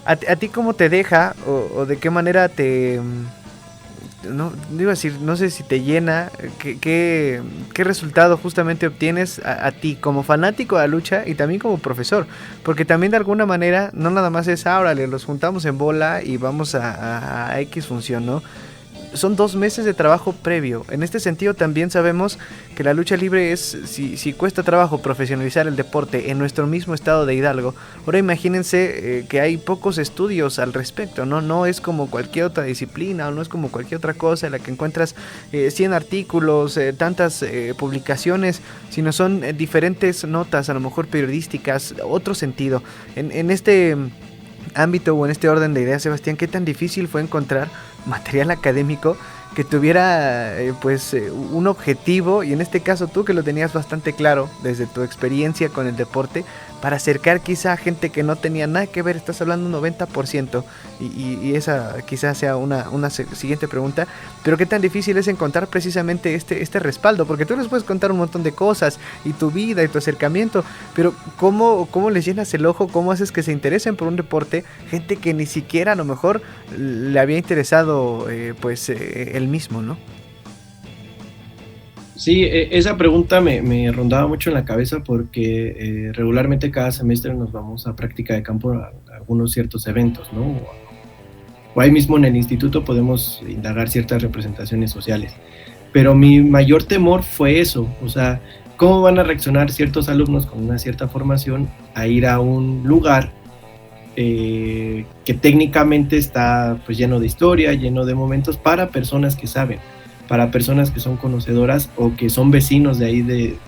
S1: ¿A ti cómo te deja o de qué manera te... No iba a decir, no sé si te llena, ¿qué resultado justamente obtienes a ti como fanático de la lucha y también como profesor? Porque también de alguna manera no nada más es, órale, los juntamos en bola y vamos a X función, ¿no? Son 2 meses de trabajo previo. En este sentido también sabemos que la lucha libre es, si cuesta trabajo profesionalizar el deporte en nuestro mismo estado de Hidalgo, ahora imagínense que hay pocos estudios al respecto, ¿no? No es como cualquier otra disciplina o no es como cualquier otra cosa en la que encuentras 100 artículos, tantas publicaciones, sino son diferentes notas, a lo mejor periodísticas, otro sentido. En este ámbito o en este orden de ideas, Sebastián, ¿qué tan difícil fue encontrar material académico que tuviera un objetivo, y en este caso tú que lo tenías bastante claro desde tu experiencia con el deporte, para acercar quizá a gente que no tenía nada que ver. Estás hablando un 90%, y esa quizás sea una siguiente pregunta, pero qué tan difícil es encontrar precisamente este respaldo, porque tú les puedes contar un montón de cosas, y tu vida, y tu acercamiento, pero ¿cómo les llenas el ojo? ¿Cómo haces que se interesen por un deporte? Gente que ni siquiera a lo mejor le había interesado él mismo, ¿no?
S3: Sí, esa pregunta me rondaba mucho en la cabeza porque regularmente cada semestre nos vamos a práctica de campo a algunos ciertos eventos, ¿no? O ahí mismo en el instituto podemos indagar ciertas representaciones sociales. Pero mi mayor temor fue eso, o sea, ¿cómo van a reaccionar ciertos alumnos con una cierta formación a ir a un lugar que técnicamente está pues lleno de historia, lleno de momentos para personas que saben, para personas que son conocedoras o que son vecinos de ahí de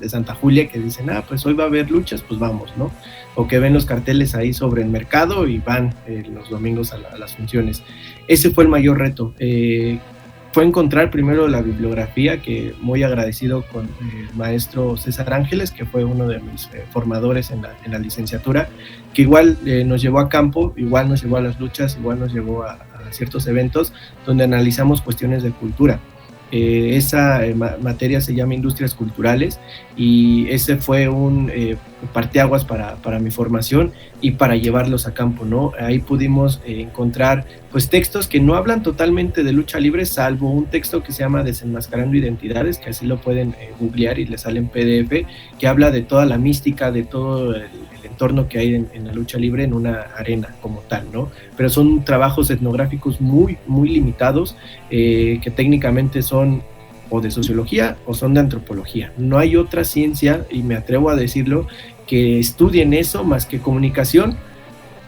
S3: Santa Julia, que dicen, pues hoy va a haber luchas, pues vamos, ¿no? O que ven los carteles ahí sobre el mercado y van los domingos a las funciones. Ese fue el mayor reto. Fue encontrar primero la bibliografía, que muy agradecido con el maestro César Ángeles, que fue uno de mis formadores en la licenciatura, que igual nos llevó a campo, igual nos llevó a las luchas, igual nos llevó a ciertos eventos donde analizamos cuestiones de cultura. Esa materia se llama Industrias Culturales, y ese fue un parteaguas para mi formación y para llevarlos a campo, ¿no? Ahí pudimos encontrar pues textos que no hablan totalmente de lucha libre, salvo un texto que se llama Desenmascarando Identidades, que así lo pueden googlear y les sale en PDF, que habla de toda la mística, de todo el entorno que hay en la lucha libre en una arena como tal, ¿no? Pero son trabajos etnográficos muy, muy limitados, que técnicamente son o de sociología o son de antropología. No hay otra ciencia, y me atrevo a decirlo, que estudien eso más que comunicación.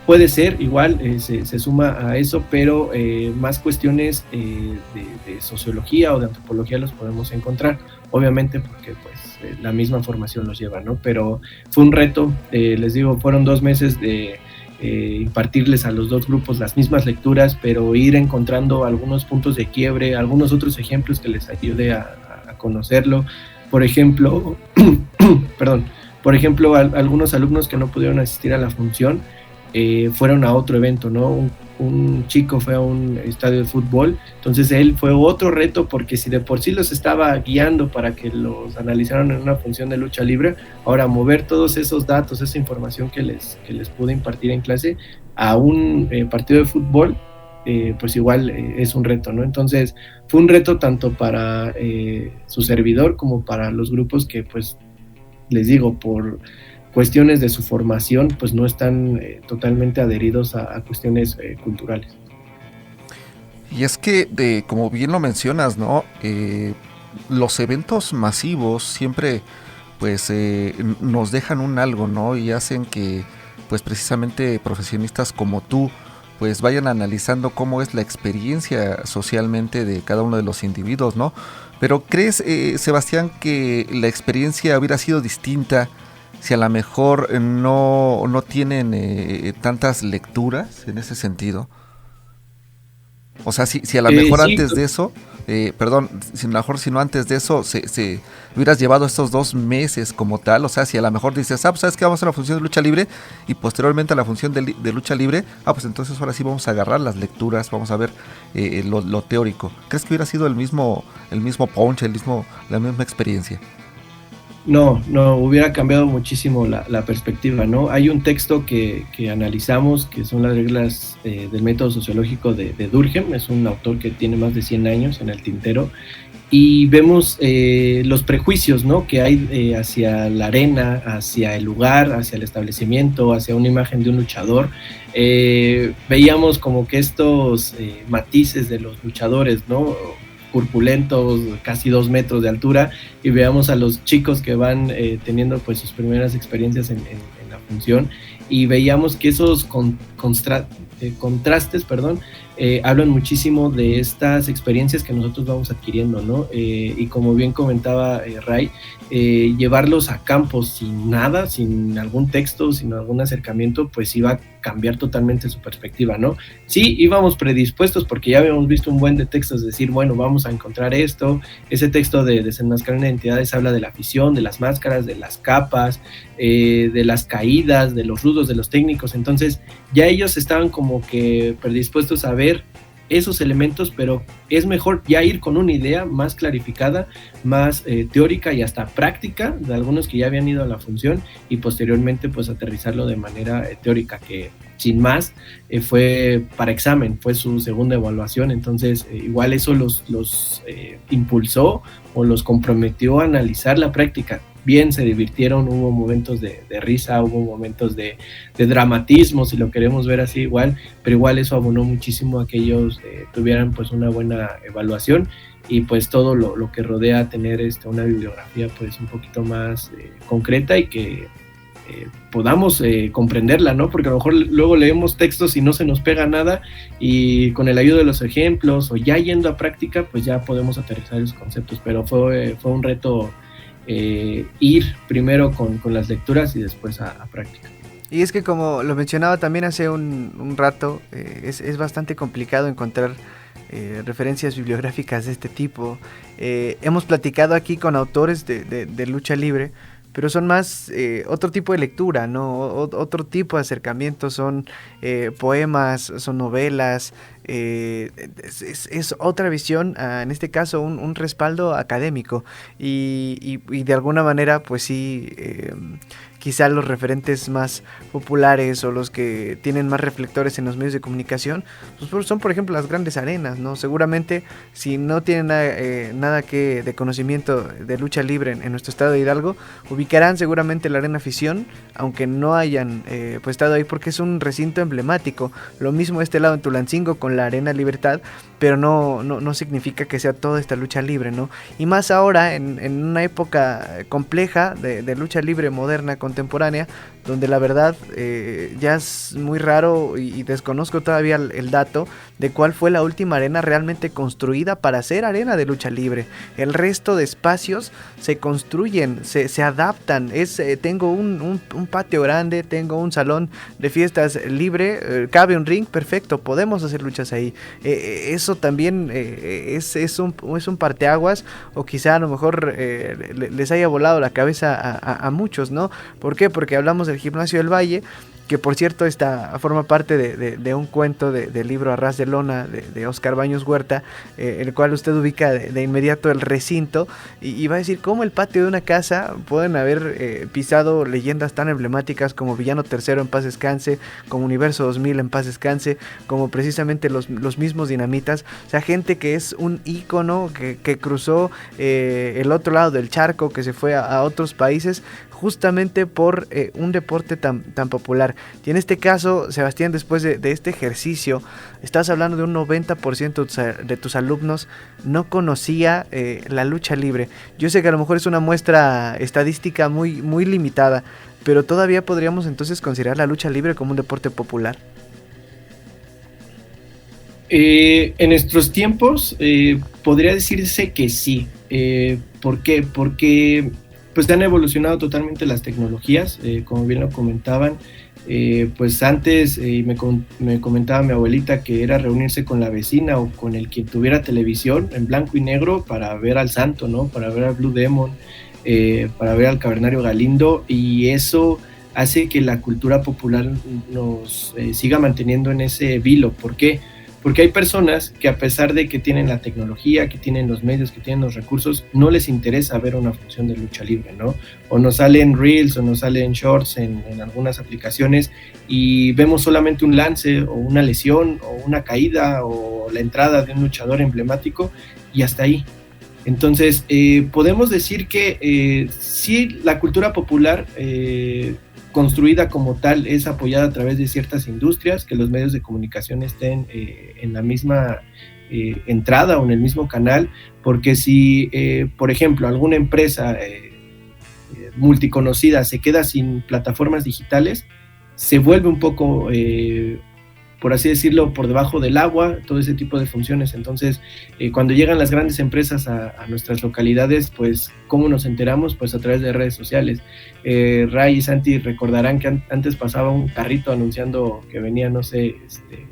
S3: Puede ser, igual se suma a eso, pero más cuestiones de sociología o de antropología los podemos encontrar, obviamente porque pues la misma formación los lleva, ¿no? Pero fue un reto, les digo, fueron 2 meses de impartirles a los 2 grupos las mismas lecturas, pero ir encontrando algunos puntos de quiebre, algunos otros ejemplos que les ayude a conocerlo. Por ejemplo, algunos alumnos que no pudieron asistir a la función fueron a otro evento, ¿no? Un chico fue a un estadio de fútbol, entonces él fue otro reto, porque si de por sí los estaba guiando para que los analizaran en una función de lucha libre, ahora mover todos esos datos, esa información que les pude impartir en clase a un partido de fútbol, pues igual es un reto, ¿no? Entonces fue un reto tanto para su servidor como para los grupos que, pues les digo, por cuestiones de su formación, pues no están totalmente adheridos a cuestiones culturales.
S2: Y es que, como bien lo mencionas, ¿no? Los eventos masivos siempre, pues, nos dejan un algo, ¿no? Y hacen que, pues, precisamente profesionistas como tú, pues, vayan analizando cómo es la experiencia socialmente de cada uno de los individuos, ¿no? Pero ¿crees, Sebastián, que la experiencia hubiera sido distinta si a lo mejor no tienen tantas lecturas en ese sentido? O sea, si a lo mejor
S3: sí,
S2: antes de eso, si no antes de eso se hubieras llevado estos 2 meses como tal, o sea, si a lo mejor dices, pues sabes que vamos a la función de lucha libre y posteriormente a la función de lucha libre, pues entonces ahora sí vamos a agarrar las lecturas, vamos a ver lo teórico. ¿Crees que hubiera sido el mismo punch, la misma experiencia?
S3: No, hubiera cambiado muchísimo la perspectiva, ¿no? Hay un texto que analizamos, que son las reglas del método sociológico de Durkheim. Es un autor que tiene más de 100 años en el tintero, y vemos los prejuicios, ¿no?, que hay hacia la arena, hacia el lugar, hacia el establecimiento, hacia una imagen de un luchador. Veíamos como que estos matices de los luchadores, ¿no?, corpulentos, casi 2 metros de altura, y veamos a los chicos que van teniendo pues sus primeras experiencias en la función, y veíamos que esos contrastes, hablan muchísimo de estas experiencias que nosotros vamos adquiriendo, ¿no? Y como bien comentaba Ray, llevarlos a campos sin nada, sin algún texto, sin algún acercamiento, pues iba a cambiar totalmente su perspectiva, ¿no? Sí, íbamos predispuestos porque ya habíamos visto un buen de textos, decir, bueno, vamos a encontrar esto. Ese texto de Desenmascarando Identidades habla de la ficción, de las máscaras, de las capas, de las caídas, de los rudos, de los técnicos. Entonces ya ellos estaban como que predispuestos a ver esos elementos, pero es mejor ya ir con una idea más clarificada, más teórica y hasta práctica de algunos que ya habían ido a la función, y posteriormente pues aterrizarlo de manera teórica, que sin más fue para examen, fue su segunda evaluación. Entonces igual eso los impulsó o los comprometió a analizar la práctica. Bien, se divirtieron, hubo momentos de risa, hubo momentos de dramatismo, si lo queremos ver así igual, pero igual eso abonó muchísimo a que ellos tuvieran pues una buena evaluación, y pues todo lo que rodea tener una bibliografía pues un poquito más concreta y que podamos comprenderla, ¿no? Porque a lo mejor luego leemos textos y no se nos pega nada, y con el ayuda de los ejemplos o ya yendo a práctica pues ya podemos aterrizar esos conceptos, pero fue un reto ir primero con las lecturas y después a práctica.
S1: Y es que, como lo mencionaba también hace un rato, es bastante complicado encontrar referencias bibliográficas de este tipo. Hemos platicado aquí con autores de lucha libre, pero son más otro tipo de lectura, ¿no? Otro tipo de acercamiento, son poemas, son novelas, es otra visión, en este caso un respaldo académico, y de alguna manera pues sí, quizá los referentes más populares o los que tienen más reflectores en los medios de comunicación pues son, por ejemplo, las grandes arenas, ¿no? Seguramente si no tienen nada que de conocimiento de lucha libre en nuestro estado de Hidalgo, ubicarán seguramente la Arena Afición, aunque no hayan pues estado ahí, porque es un recinto emblemático. Lo mismo este lado en Tulancingo con la Arena Libertad, pero no significa que sea toda esta lucha libre, ¿no? Y más ahora en una época compleja de lucha libre moderna, contemporánea, donde la verdad ya es muy raro y desconozco todavía el dato de cuál fue la última arena realmente construida para ser arena de lucha libre. El resto de espacios se construyen, se adaptan. Tengo un patio grande, tengo un salón de fiestas libre, cabe un ring, perfecto, podemos hacer luchas ahí. Eso también es un parteaguas, o quizá a lo mejor les haya volado la cabeza a muchos, ¿no? ¿Por qué? Porque hablamos del Gimnasio del Valle, que por cierto forma parte de un cuento del libro Arras de Lona de Oscar Baños Huerta, el cual usted ubica de inmediato el recinto y va a decir cómo el patio de una casa pueden haber pisado leyendas tan emblemáticas como Villano III en paz descanse, como Universo 2000 en paz descanse, como precisamente los mismos Dinamitas. O sea, gente que es un ícono, que cruzó el otro lado del charco, que se fue a otros países justamente por un deporte tan popular. Y en este caso, Sebastián, después de este ejercicio, estás hablando de un 90% de tus alumnos no conocía la lucha libre. Yo sé que a lo mejor es una muestra estadística muy, muy limitada, pero todavía podríamos entonces considerar la lucha libre como un deporte popular.
S3: En nuestros tiempos podría decirse que sí. ¿Por qué? Porque pues han evolucionado totalmente las tecnologías, como bien lo comentaban. Pues antes me comentaba mi abuelita que era reunirse con la vecina o con el que tuviera televisión en blanco y negro para ver al Santo, ¿no? Para ver al Blue Demon, para ver al Cavernario Galindo, y eso hace que la cultura popular nos siga manteniendo en ese vilo. ¿Por qué? Porque hay personas que, a pesar de que tienen la tecnología, que tienen los medios, que tienen los recursos, no les interesa ver una función de lucha libre, ¿no? O nos salen reels o nos salen shorts en algunas aplicaciones y vemos solamente un lance o una lesión o una caída o la entrada de un luchador emblemático y hasta ahí. Entonces, podemos decir que sí, la cultura popular construida como tal es apoyada a través de ciertas industrias, que los medios de comunicación estén en la misma entrada o en el mismo canal, porque si, por ejemplo, alguna empresa multiconocida se queda sin plataformas digitales, se vuelve un poco por así decirlo, por debajo del agua, todo ese tipo de funciones. Entonces, cuando llegan las grandes empresas a nuestras localidades, pues, ¿cómo nos enteramos? Pues a través de redes sociales. Ray y Santi recordarán que antes pasaba un carrito anunciando que venía, no sé,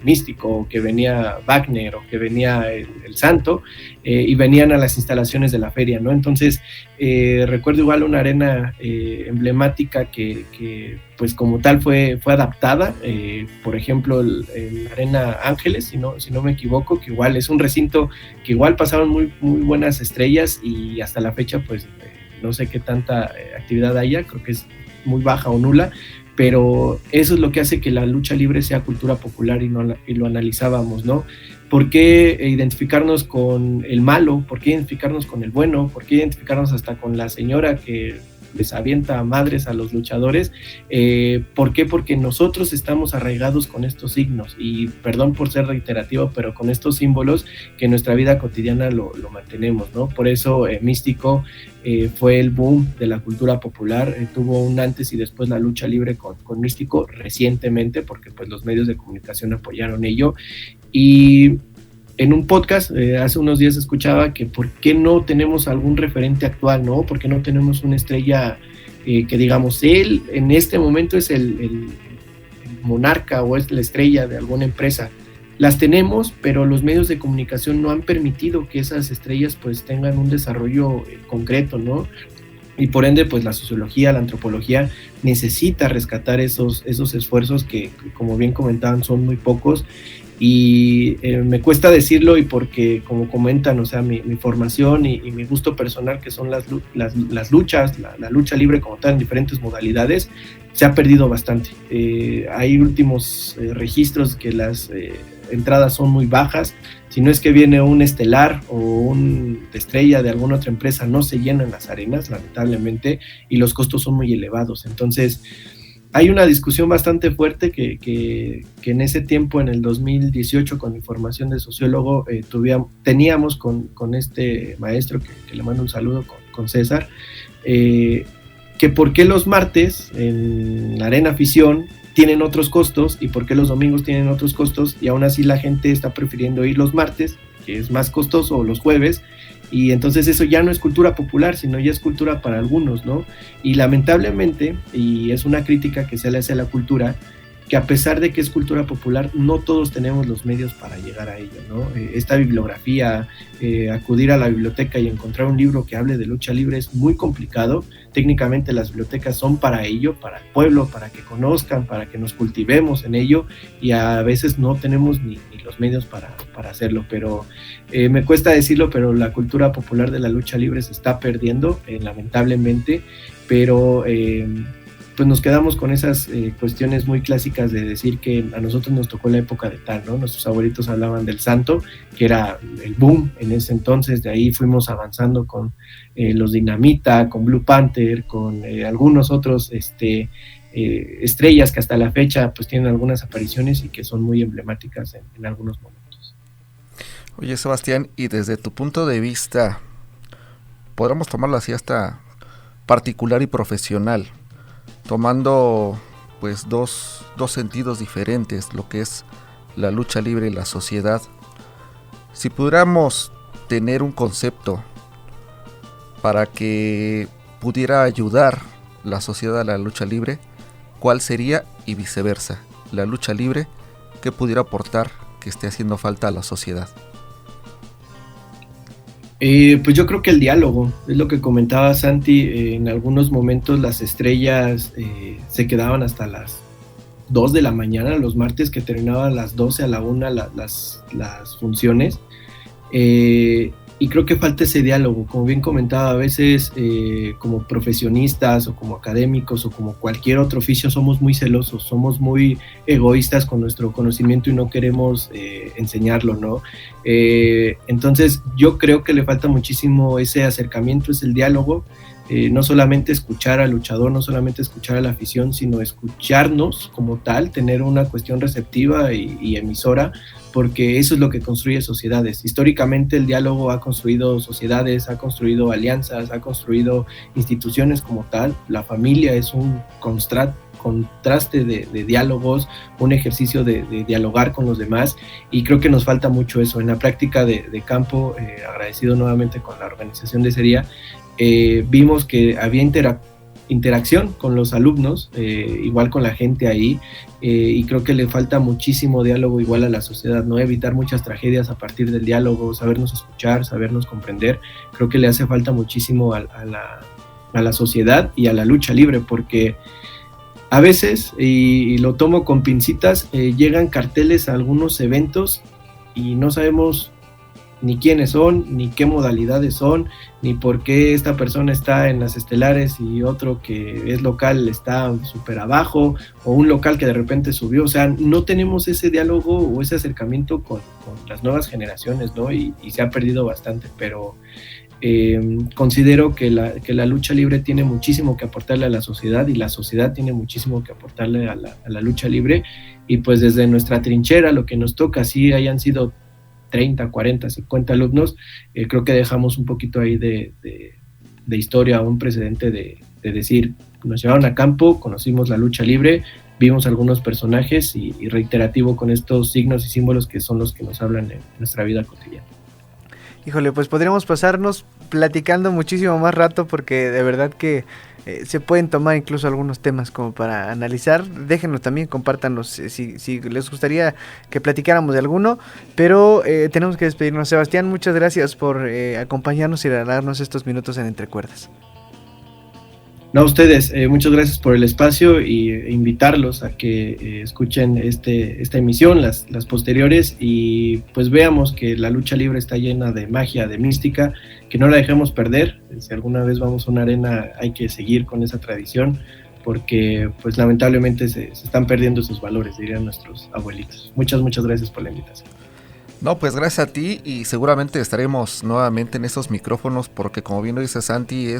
S3: Místico, o que venía Wagner, o que venía el Santo, y venían a las instalaciones de la feria, ¿no? Entonces, recuerdo igual una arena emblemática que pues como tal fue adaptada, por ejemplo, la Arena Ángeles, si no me equivoco, que igual es un recinto que igual pasaban muy, muy buenas estrellas, y hasta la fecha, pues, no sé qué tanta actividad haya, creo que es muy baja o nula, pero eso es lo que hace que la lucha libre sea cultura popular, y lo analizábamos, ¿no? ¿Por qué identificarnos con el malo? ¿Por qué identificarnos con el bueno? ¿Por qué identificarnos hasta con la señora que les avienta madres a los luchadores? ¿Por qué? Porque nosotros estamos arraigados con estos signos, y perdón por ser reiterativo, pero con estos símbolos que en nuestra vida cotidiana lo mantenemos, ¿no? Por eso Místico fue el boom de la cultura popular, tuvo un antes y después la lucha libre con Místico recientemente, porque pues los medios de comunicación apoyaron ello. Y en un podcast hace unos días escuchaba que por qué no tenemos algún referente actual, ¿no? ¿Por qué no tenemos una estrella que digamos, él en este momento es el monarca o es la estrella de alguna empresa? Las tenemos, pero los medios de comunicación no han permitido que esas estrellas pues tengan un desarrollo concreto, ¿no? Y por ende, pues la sociología, la antropología necesita rescatar esos esfuerzos que, como bien comentaban, son muy pocos. Y me cuesta decirlo, y porque, como comentan, o sea, mi formación y mi gusto personal, que son las luchas, la lucha libre como tal en diferentes modalidades, se ha perdido bastante. Hay últimos registros que las entradas son muy bajas. Si no es que viene un estelar o un estrella de alguna otra empresa, no se llenan las arenas, lamentablemente, y los costos son muy elevados. Entonces, hay una discusión bastante fuerte que en ese tiempo, en el 2018, con mi formación de sociólogo, teníamos con este maestro, que le mando un saludo, con César, que por qué los martes en la Arena Afición tienen otros costos, y por qué los domingos tienen otros costos, y aún así la gente está prefiriendo ir los martes, que es más costoso, o los jueves, y entonces eso ya no es cultura popular, sino ya es cultura para algunos, ¿no? Y lamentablemente, y es una crítica que se le hace a la cultura, que a pesar de que es cultura popular, no todos tenemos los medios para llegar a ello, ¿no? Esta bibliografía, acudir a la biblioteca y encontrar un libro que hable de lucha libre es muy complicado. Técnicamente las bibliotecas son para ello, para el pueblo, para que conozcan, para que nos cultivemos en ello, y a veces no tenemos ni los medios para hacerlo, pero me cuesta decirlo, pero la cultura popular de la lucha libre se está perdiendo, lamentablemente, pero pues nos quedamos con esas cuestiones muy clásicas de decir que a nosotros nos tocó la época de tal, ¿no? Nuestros abuelitos hablaban del Santo, que era el boom en ese entonces. De ahí fuimos avanzando con los Dinamita, con Blue Panther, con algunos otros estrellas que hasta la fecha pues tienen algunas apariciones y que son muy emblemáticas en algunos momentos.
S2: Oye, Sebastián, y desde tu punto de vista, podríamos tomarlo así hasta particular y profesional, tomando pues dos sentidos diferentes, lo que es la lucha libre y la sociedad. Si pudiéramos tener un concepto para que pudiera ayudar la sociedad a la lucha libre, ¿cuál sería? Y viceversa, la lucha libre, ¿qué pudiera aportar que esté haciendo falta a la sociedad?
S3: Pues yo creo que el diálogo, es lo que comentaba Santi. En algunos momentos las estrellas se quedaban hasta las 2 de la mañana, los martes, que terminaban a las 12, a la 1 las funciones, y creo que falta ese diálogo. Como bien comentaba, a veces como profesionistas o como académicos o como cualquier otro oficio somos muy celosos, somos muy egoístas con nuestro conocimiento y no queremos enseñarlo, ¿no? Entonces yo creo que le falta muchísimo ese acercamiento, es el diálogo. No solamente escuchar al luchador, no solamente escuchar a la afición, sino escucharnos como tal, tener una cuestión receptiva y emisora, porque eso es lo que construye sociedades. Históricamente el diálogo ha construido sociedades, ha construido alianzas, ha construido instituciones como tal. La familia es un contraste de diálogos, un ejercicio de dialogar con los demás, y creo que nos falta mucho eso. En la práctica de campo, agradecido nuevamente con la organización de ese día, vimos que había interacción con los alumnos, igual con la gente ahí, y creo que le falta muchísimo diálogo igual a la sociedad, ¿no? Evitar muchas tragedias a partir del diálogo, sabernos escuchar, sabernos comprender. Creo que le hace falta muchísimo a la sociedad y a la lucha libre, porque a veces, y lo tomo con pincitas, llegan carteles a algunos eventos y no sabemos ni quiénes son, ni qué modalidades son, ni por qué esta persona está en las estelares y otro que es local está súper abajo, o un local que de repente subió. O sea, no tenemos ese diálogo o ese acercamiento con las nuevas generaciones, ¿no? Y se ha perdido bastante, pero considero que la lucha libre tiene muchísimo que aportarle a la sociedad, y la sociedad tiene muchísimo que aportarle a la lucha libre, y pues desde nuestra trinchera, lo que nos toca, si hayan sido 30, 40, 50 alumnos, creo que dejamos un poquito ahí de historia, un precedente de decir, nos llevaron a campo, conocimos la lucha libre, vimos algunos personajes, y reiterativo con estos signos y símbolos que son los que nos hablan en nuestra vida cotidiana.
S1: Híjole, pues podríamos pasarnos platicando muchísimo más rato, porque de verdad que se pueden tomar incluso algunos temas como para analizar. Déjenos también, compártanos si les gustaría que platicáramos de alguno, pero tenemos que despedirnos. Sebastián, muchas gracias por acompañarnos y regalarnos estos minutos en Entre Cuerdas.
S3: No, a ustedes, muchas gracias por el espacio, y invitarlos a que escuchen esta emisión, las posteriores, y pues veamos que la lucha libre está llena de magia, de mística, que no la dejemos perder. Si alguna vez vamos a una arena, hay que seguir con esa tradición, porque pues lamentablemente se están perdiendo esos valores, dirían nuestros abuelitos. Muchas gracias por la invitación.
S2: No, pues gracias a ti, y seguramente estaremos nuevamente en esos micrófonos, porque como bien lo dice Santi,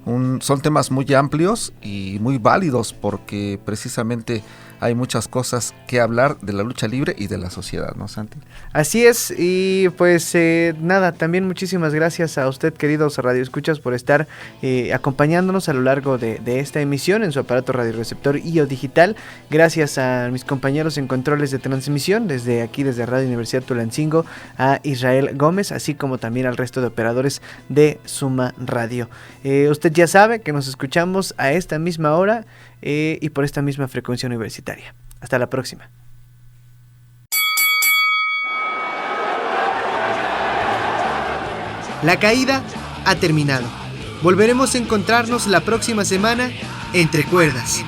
S2: son temas muy amplios y muy válidos, porque precisamente hay muchas cosas que hablar de la lucha libre y de la sociedad, ¿no, Santi?
S1: Así es, y pues nada, también muchísimas gracias a usted, queridos radioescuchas, por estar acompañándonos a lo largo de esta emisión en su aparato radioreceptor y o digital. Gracias a mis compañeros en controles de transmisión, desde aquí, desde Radio Universidad Tulancingo, a Israel Gómez, así como también al resto de operadores de Suma Radio. Usted ya sabe que nos escuchamos a esta misma hora y por esta misma frecuencia universitaria. Hasta la próxima.
S8: La caída ha terminado. Volveremos a encontrarnos la próxima semana Entre Cuerdas.